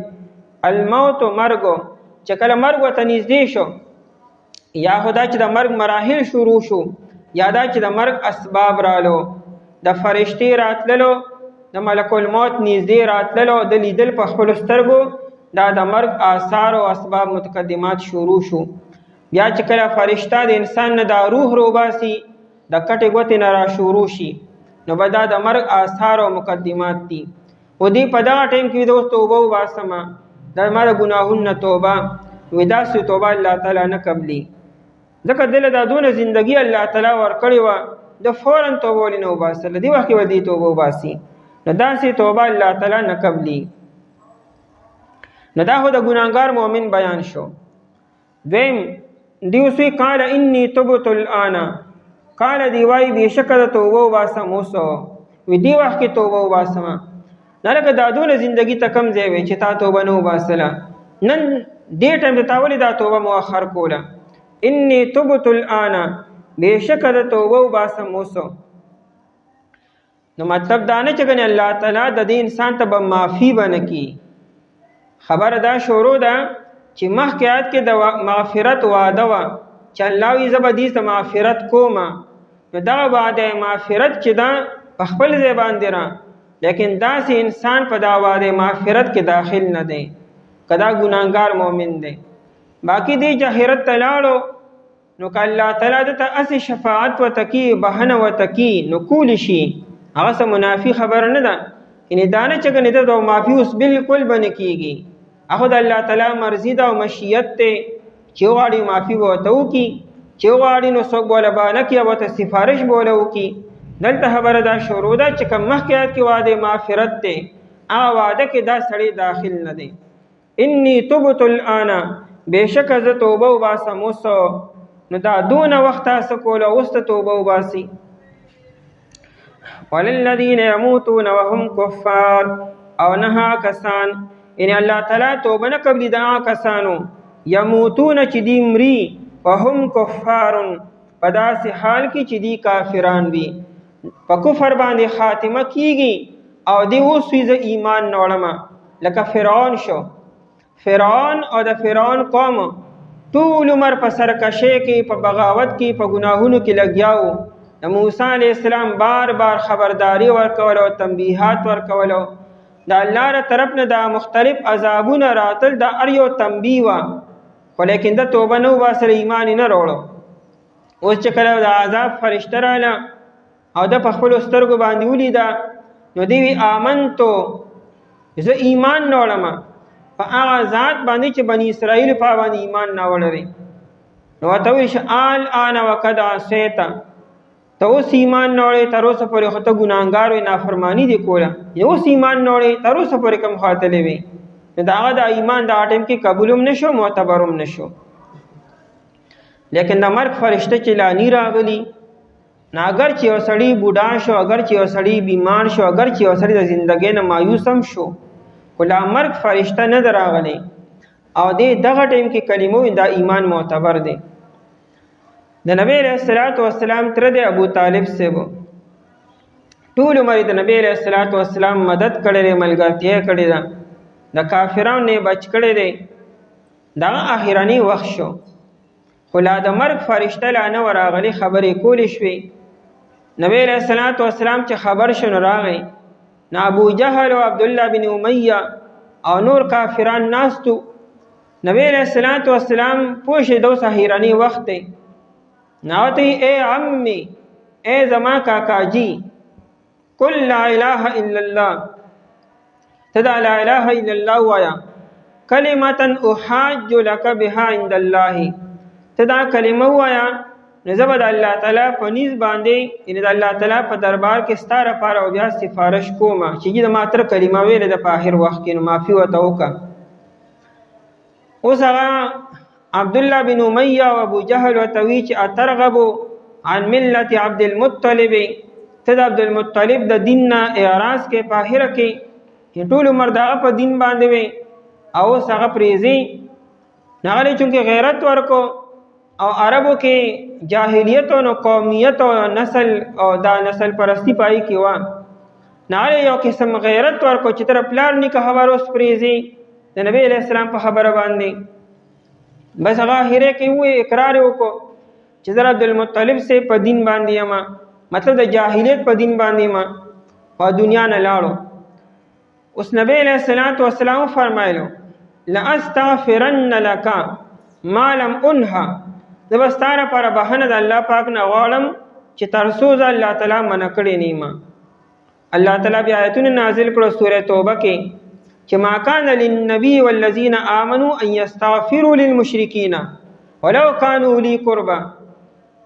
الموت مرګ چې کله مرګ ته نږدې شو یا خدا چې د مرګ مراحل شروع شو یا دا چې د مرګ اسباب رالو د فرشتي راتللو د ملک الموت نږدې راتللو د لیدل په خپل سترګو دا د مرګ آثار او اسباب متقدمات شروع شو بیا چې کله فرشتہ د انسان نه دا روح روباسي د کټې ګوتې نه را شروع شي نو به دا د مرګ آثار او مقدمات دي و دې په دغه ټیم کې دوست توبه وباسمه دا ما د ګناهونو نه توبه وې داسې توبه الله تعالی نه قبلي ځکه دله دا دونه زندگی الله تعالی ورکړې وه د فورا توبه ولې نه وباسله دې وخت کې به دې توبه وباسي نو داسې توبه الله تعالی نه قبلي نو دا خو د ګناهګار مؤمن بیان شو دویم دیوسوی قال انی تبت الآن قال دی وای بېشکه د توبه وباسم اوس وی دې وخت کې توبه وباسمه دا لکه دا دونه زندګي ته کم ځای وی چې تا توبه نه وباسله نن دې ټایم ته تا ولې دا توبه مؤخر کوله انی تبت الآن بېشکه د توبه وباسم اوس نو مطلب دا نه چې ګنې الله تعالی د دې انسان ته به معافي به نه کي خبر دا شروع ده چې مخکې آیت کې د مغفرت وعده وه چې الله وایي زه به دې ته مغفرت کوم نو دغه وعده مغفرت چې ده په خپل ځای باندې را لیکن داسې انسان په دا وعده مغفرت کې داخل نه دی که دا ګناهګار مؤمن دی باقي دی جهرت ته لاړو نو که الله تعالی دته هسې شفاعت ورته کي بهنه ورته کي نو کولی شي هغه څه منافي خبره نه ده یعنې دا نه چې ګنې ده د معافي اوس بالکل به نه کېږي هغه د الله تعالی مرضي ده او مشیت دی چې وغواړي معافي به ورته وکړي چې وغواړي نو څوک به ورله بهانه کړي او ورته سفارش به ورله وکړي دلته خبره دا شروع ده چې کوم مخکې آیت کې وعده مغفرت دی هغه وعده کې دا سړی داخل نه دی انی تبت الآن بېشکه زه توبه وباسم اوس نو دا دونه وخت تاسو کوله اوس ته توبه وباسي وللذین یموتون وهم کفار او نه کسان یعنی الله تعالی توبه نه قبلي دا کسانو یموتون چې دی مري وهم کفار په داسې حال کې چې دی کافران وي په کفر باندې خاتمه کیږي او دی اوس وي زه ایمان نه وړم لکه فرعون شو فرعون او د فرعون قوم ټول عمر په سرکشۍ کې په بغاوت کې په ګناهونو کې لګیاو د موسی علیه السلام بار بار خبرداری ورکول او تنبیحات ورکول د الله له طرف نه دا مختلف عذابونه راتل دا هر یو تنبیه وه خو لیکن د توبه نه وباسره ایمان یې نه راوړو اوس چې کله د عذاب فرشته راله او د په خپلو سترګو باندې ولیده نو دی وی آمنتو زه ایمان نه وړم په هغه ذات باندې چې بني اسرائیل په باندې ایمان نه وړی نو ورته ویل چې الآن وقد عصیت ته اوس ایمان نه وړې تر اوسه پورې خو ته ګناهګار وې نافرماني دې کوله اوس ایمان نه وړې تر اوسه پورې کوم خاطلې وې نو د هغه د ایمان د ټیم کې قبول هم نشو معتبر هم نشو لیکن د مرګ فرشته چې لانی راغلی نو اگر چې یو سړی بوډا شو اگر چې یو سړی بیمار شو اگر چې یو سړی د زندګۍ نه مایوس هم شو خو لا مرګ فرشته نه راغلی او دې دغه ټیم کې کلمو دا ایمان معتبر دی د نبی علیہ الصلوۃ والسلام تر د ابو طالب سیبو ټول عمر د نبی علیہ الصلوۃ والسلام مدد کړي ملګرتیا کړي دا د کافرانو نه بچ کړي دي دا اخیرانی وخت شو خو لا د مرګ فرشته لا نه راغلی خبرې کولې شوې نبی علیہ الصلوۃ والسلام چې خبر شنو راغی نا ابو جهل او عبد الله بن امیہ او نور کافران ناستو نبی علیہ الصلوۃ والسلام پوښې دو اخیرانی وخت دی ناوتی اے عمی اے زما کاکاجی قل لا اله الا الله، تدا لا اله الا الله وایا، کلمتا احاج لك بها عند الله، تدا کلمه وایا نزبد الله تعالی په نيز باندې ان د الله تعالی په دربار کې ستاره پاره او بیا سفارش کومه چې د ماتر کلمه ویل د په اخر وخت کې نو معافي وته وکا. اوس هغه عبد الله بن امیہ او ابو جهل وتوی چې اترغب عن ملت عبد المطلب، تد عبد المطلب د دین نه اعراض کې په اخر کې ټول عمر دغه په دین باندې وي او هغه پریزي نغلی چونکه غیرت ورکو او عربو کې جاهلیت او قومیت او نسل او دا نسل پرستی پای کې و نغلی یو قسم غیرت ورکو چې تر پلار نیکه خبر اوس پریزي د نبی علیہ السلام په خبره باندې بس هغه هره کې و اقرار وکړو چې زرا عبد المطلب سے په دین باندې ما مطلب د جاهلیت په دین باندې ما په دنیا نه لاړو. اوس نبی علیہ السلام فرمایلو لاستغفرن لك ما لم انها، زبستاره پر بهنه د الله پاک نه غواړم چې ترسو الله تعالی منع کړی نه ما. الله تعالی بیا آیتونه نازل کړو سوره توبه کې چې ما کان للنبي والذین آمنوا ان یستغفروا للمشرکین ولو كانوا اولی قربا،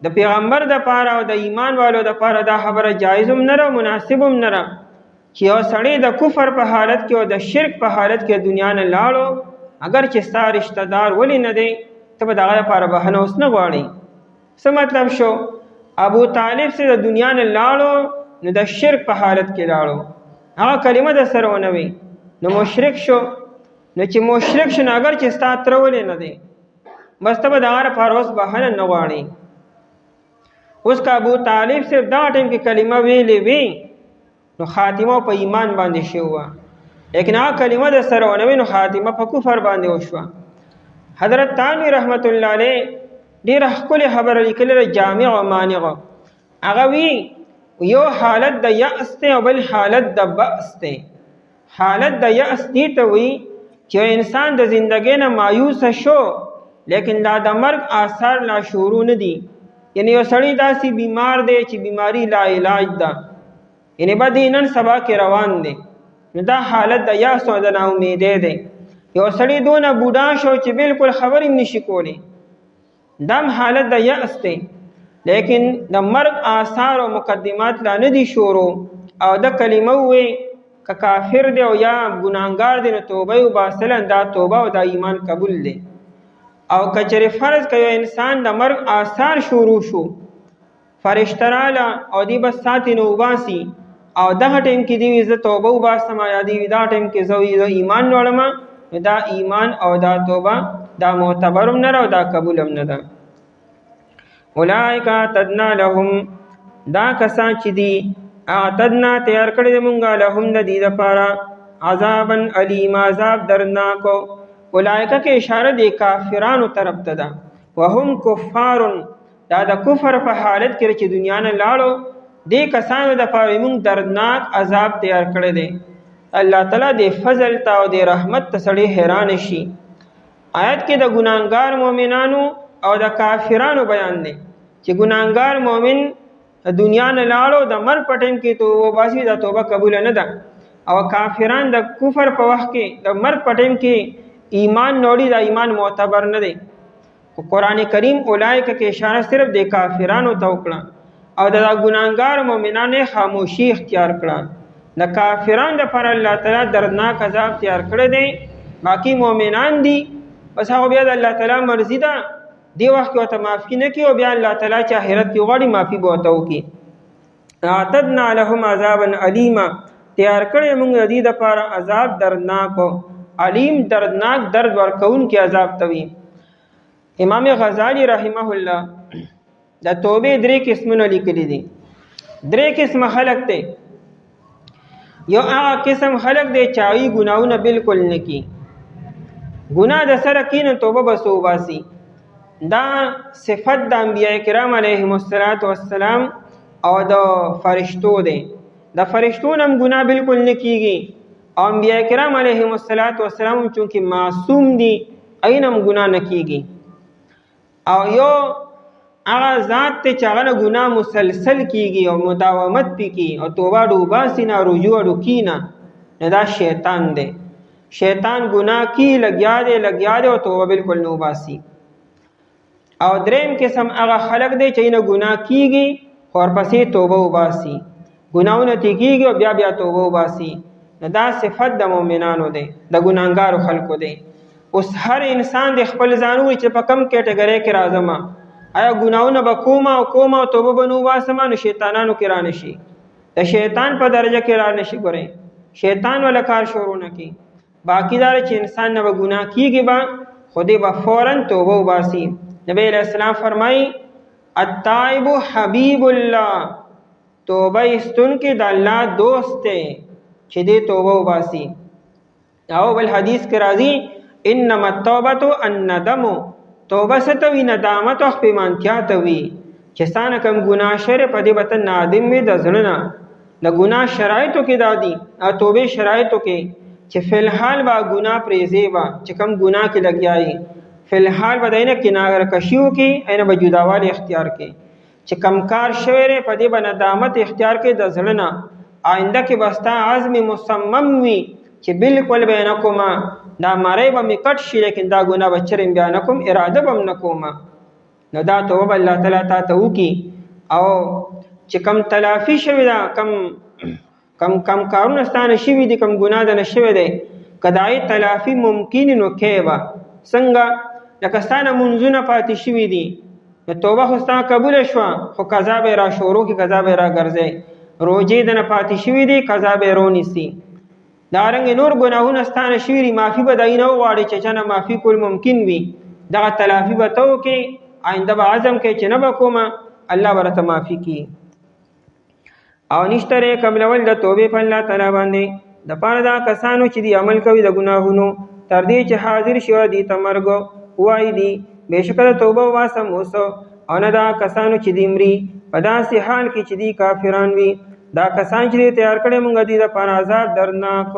د پیغمبر د پاره او د ایمان والو د پاره دا خبره جایزم نه را مناسبم نه را چې یو سړی د کفر په حالت کې او د شرک په حالت کې دنیا نه لاړو اگر چې ستا رشتہ دار ولی نه دی ته به دغه لپاره بهانه اوس نه غواړي. څه مطلب شو؟ ابو طالب سے د دنیا نه لاړو نو د شرک په حالت کې لاړو، هغه کلمه د سره ونه وي نو مشرک شو. نو چې مشرک شو اگر چې ستا تر ولې نه دی بس ته به دغه لپاره اوس بهانه نه غواړي. اوس کا ابو طالب سے دا ټیم کې کلمه ویلې وی نو خاتمه په ایمان باندې شو، لیکن هغه کلمه د سره ونه وي نو خاتمه په کفر باندې وشوه. حضرت تانوی رحمت الله علیه ډیر خپل خبره لیکله جامع او مانع. هغه وی یو حالت د یأس ته او بل حالت د بأس ته. حالت د یأس دی ته وی چې انسان د زندګۍ نه مایوس شو لیکن دا د مرګ آثار لا شروع نه دي، یعنی یو سړی داسې بیمار دی چې بیماری لا علاج ده، یعنی بدی نن سبا کې روان دی، نو دا حالت د یأس او د ناامیدۍ دی. یو سړی دونه بوډا شو چې بالکل خبر هم نشي کولی، دم حالت د یأس دی، لیکن د مرګ آثار او مقدمات لا نه دي شروع او د کلمه وی که کافر دی او یا ګناهګار دی نو توبه وباسل دا توبه او دا ایمان قبول دی. او کچره فرض کوي انسان د مرګ آثار شروع شو فرشتہ رااله او دی بس ساتي نو وباسي او دغه ټیم کې دی عزت توبه وباسم یا دی دا ټیم کې زو ایمان وړم دا ایمان او دا توبه دا معتبرم نه او دا قبولم نه ده. اولئک اعتدنا لهم، دا کسان چې دی اعتدنا تیار کړی مونږه لهم د دې لپاره عذابا علیم عذاب درناکو. اولئک کې اشاره دی کافرانو طرف ته ده، وهم کفار دا د کفر په حالت کې چې دنیا نه لاړو دې کسانو د لپاره مونږ دردناک عذاب تیار کړی دی. الله تعالی د فضل ته او د رحمت ته سړی حیران شي. آیت کې د ګناهګار مؤمنانو او د کافرانو بیان دی چې ګناهګار مؤمن دنیا نه لاړو د مر پټیم کې توبه باسي دا توبه قبول نه ده، او کافران د کفر په وخت کې د مر پټیم کې ایمان نوړي دا ایمان معتبر نه دی. قرآن کریم اولئک کې اشاره صرف د کافرانو ته وکړه او د ګناهګار مؤمنانو خاموشي اختیار کړه. د کافرانو لپاره الله تعالی دردناک عذاب تیار کړی دی، باقی مؤمنان دي بس هغه بیا د الله تعالی مرضی ده، دی وخت کې ته معافي نه کی او بیا الله تعالی چې آخرت کې غواړي معافي به وته وکي. اعتدنا لهم عذابا الیما، تیار کړی موږ د دې لپاره عذاب دردناک علیم دردناک درد ورکون کې عذاب توي. امام غزالی رحمه الله د توبه درې قسمونه لیکلي دي. درې قسم خلق ته، یو هغه قسم خلق دی چاوي ګناونه بالکل نه کی، ګناه د سره کین توبه بسو باسي. دا صفت د انبیاء کرام علیهم السلام او د فرشتو دی. د فرشتو نم ګناه بالکل نه کیږي او انبیاء کرام علیهم السلام چونکه معصوم دي اینم ګناه نه کیږي. او یو هغه ذات ته چې هغه نه ګناه مسلسل کیږي او مداومت پې کی او توبه ډوباسي نه رجوع ډوکي نه دا شیطان دی. شیطان ګناه کی لګیا دی او توبه بالکل نه وباسي. او دریم قسم هغه خلق دی چې نه ګناه کیږي خو ورپسې توبه وباسي، ګناهونه ترې کیږي او بیا توبه وباسي. دا صفت د مؤمنانو دی، د ګناهګارو خلکو دی. اوس هر انسان د خپل ځان وایي چې په کم کیټګرۍ کې راځم، آیا ګناهونه به کوم او توبه به نه وباسم؟ نو شیطانانو کې را نشي، د شیطان په درجه کې را نشي. ګورئ شیطان ولا کار شروع نه کی. باقی دار چې انسان نه به ګناه کیږي به خو دې به فوراً توبه وباسي. نبی علیہ السلام فرمایي التائب حبیب الله، توبه ایستونکی د الله دوست دی چې دې توبه وباسي. او بل حدیث کې راځي انما التوبه الندم، توبه ستوي ندامت او پښیمانتیا ته وي چې ستانه کوم ګناه شر په دې وته نادم وي د زړه نه. د ګناه شرایطو کې دادي او توبه شرایطو کې چې فلحال با ګناه پرېږدي با چې کوم ګناه کې لګیایي فلحال به دینه کناره کشیو کې اینه به جداوالی اختیار کې چې کم کار شوی ری په دې به ندامت اختیار کې د زړه نه. آینده کې بستا عزم مصمم وي چې بالکل به نه کومه، دا مری به مې کټ شي لیکن دا ګناه به چرم بیا نه کوم، اراده به هم نه کومه. نو دا توبه الله تعالی تا ته وکړي. او چې کم تلافي شوي ده، کم کارونه ستانه شوي دي، کم ګناه ده نه شوی دی، که د هغې تلافي ممکن نو کې به څنګه لکه ستانه منځونه پاتې شوي دي، نو توبه خو ستا قبوله شوه خو قضا به را شروع کړي، قضا به را ګرځئ. روجې دنه پاتې شوي دي، قضا به یې رونیسي. دارنګې نور ګناهونه ستانه شوي دي، معافي به د هغې نه وغواړي چې چا نه معافي کول ممکن وي، دغه تلافي به ته وکړې. آینده به عزم کوي چې نه به کومه، الله به راته معافي کړي. او نشته ری قبلول د توبې په الله تعالی باندې د پاره دا کسانو چې دی عمل کوي د ګناهونو تر دې چې حاضر شي دي ته مرګ وایي دي بېشکه توبه وباسم اوس، او نه دا کسانو چې دی مري په داسې حال کې چې دی کافران وي. دا کسان چې دی تیار کړی مونږ دي د پاره عذاب دردناک.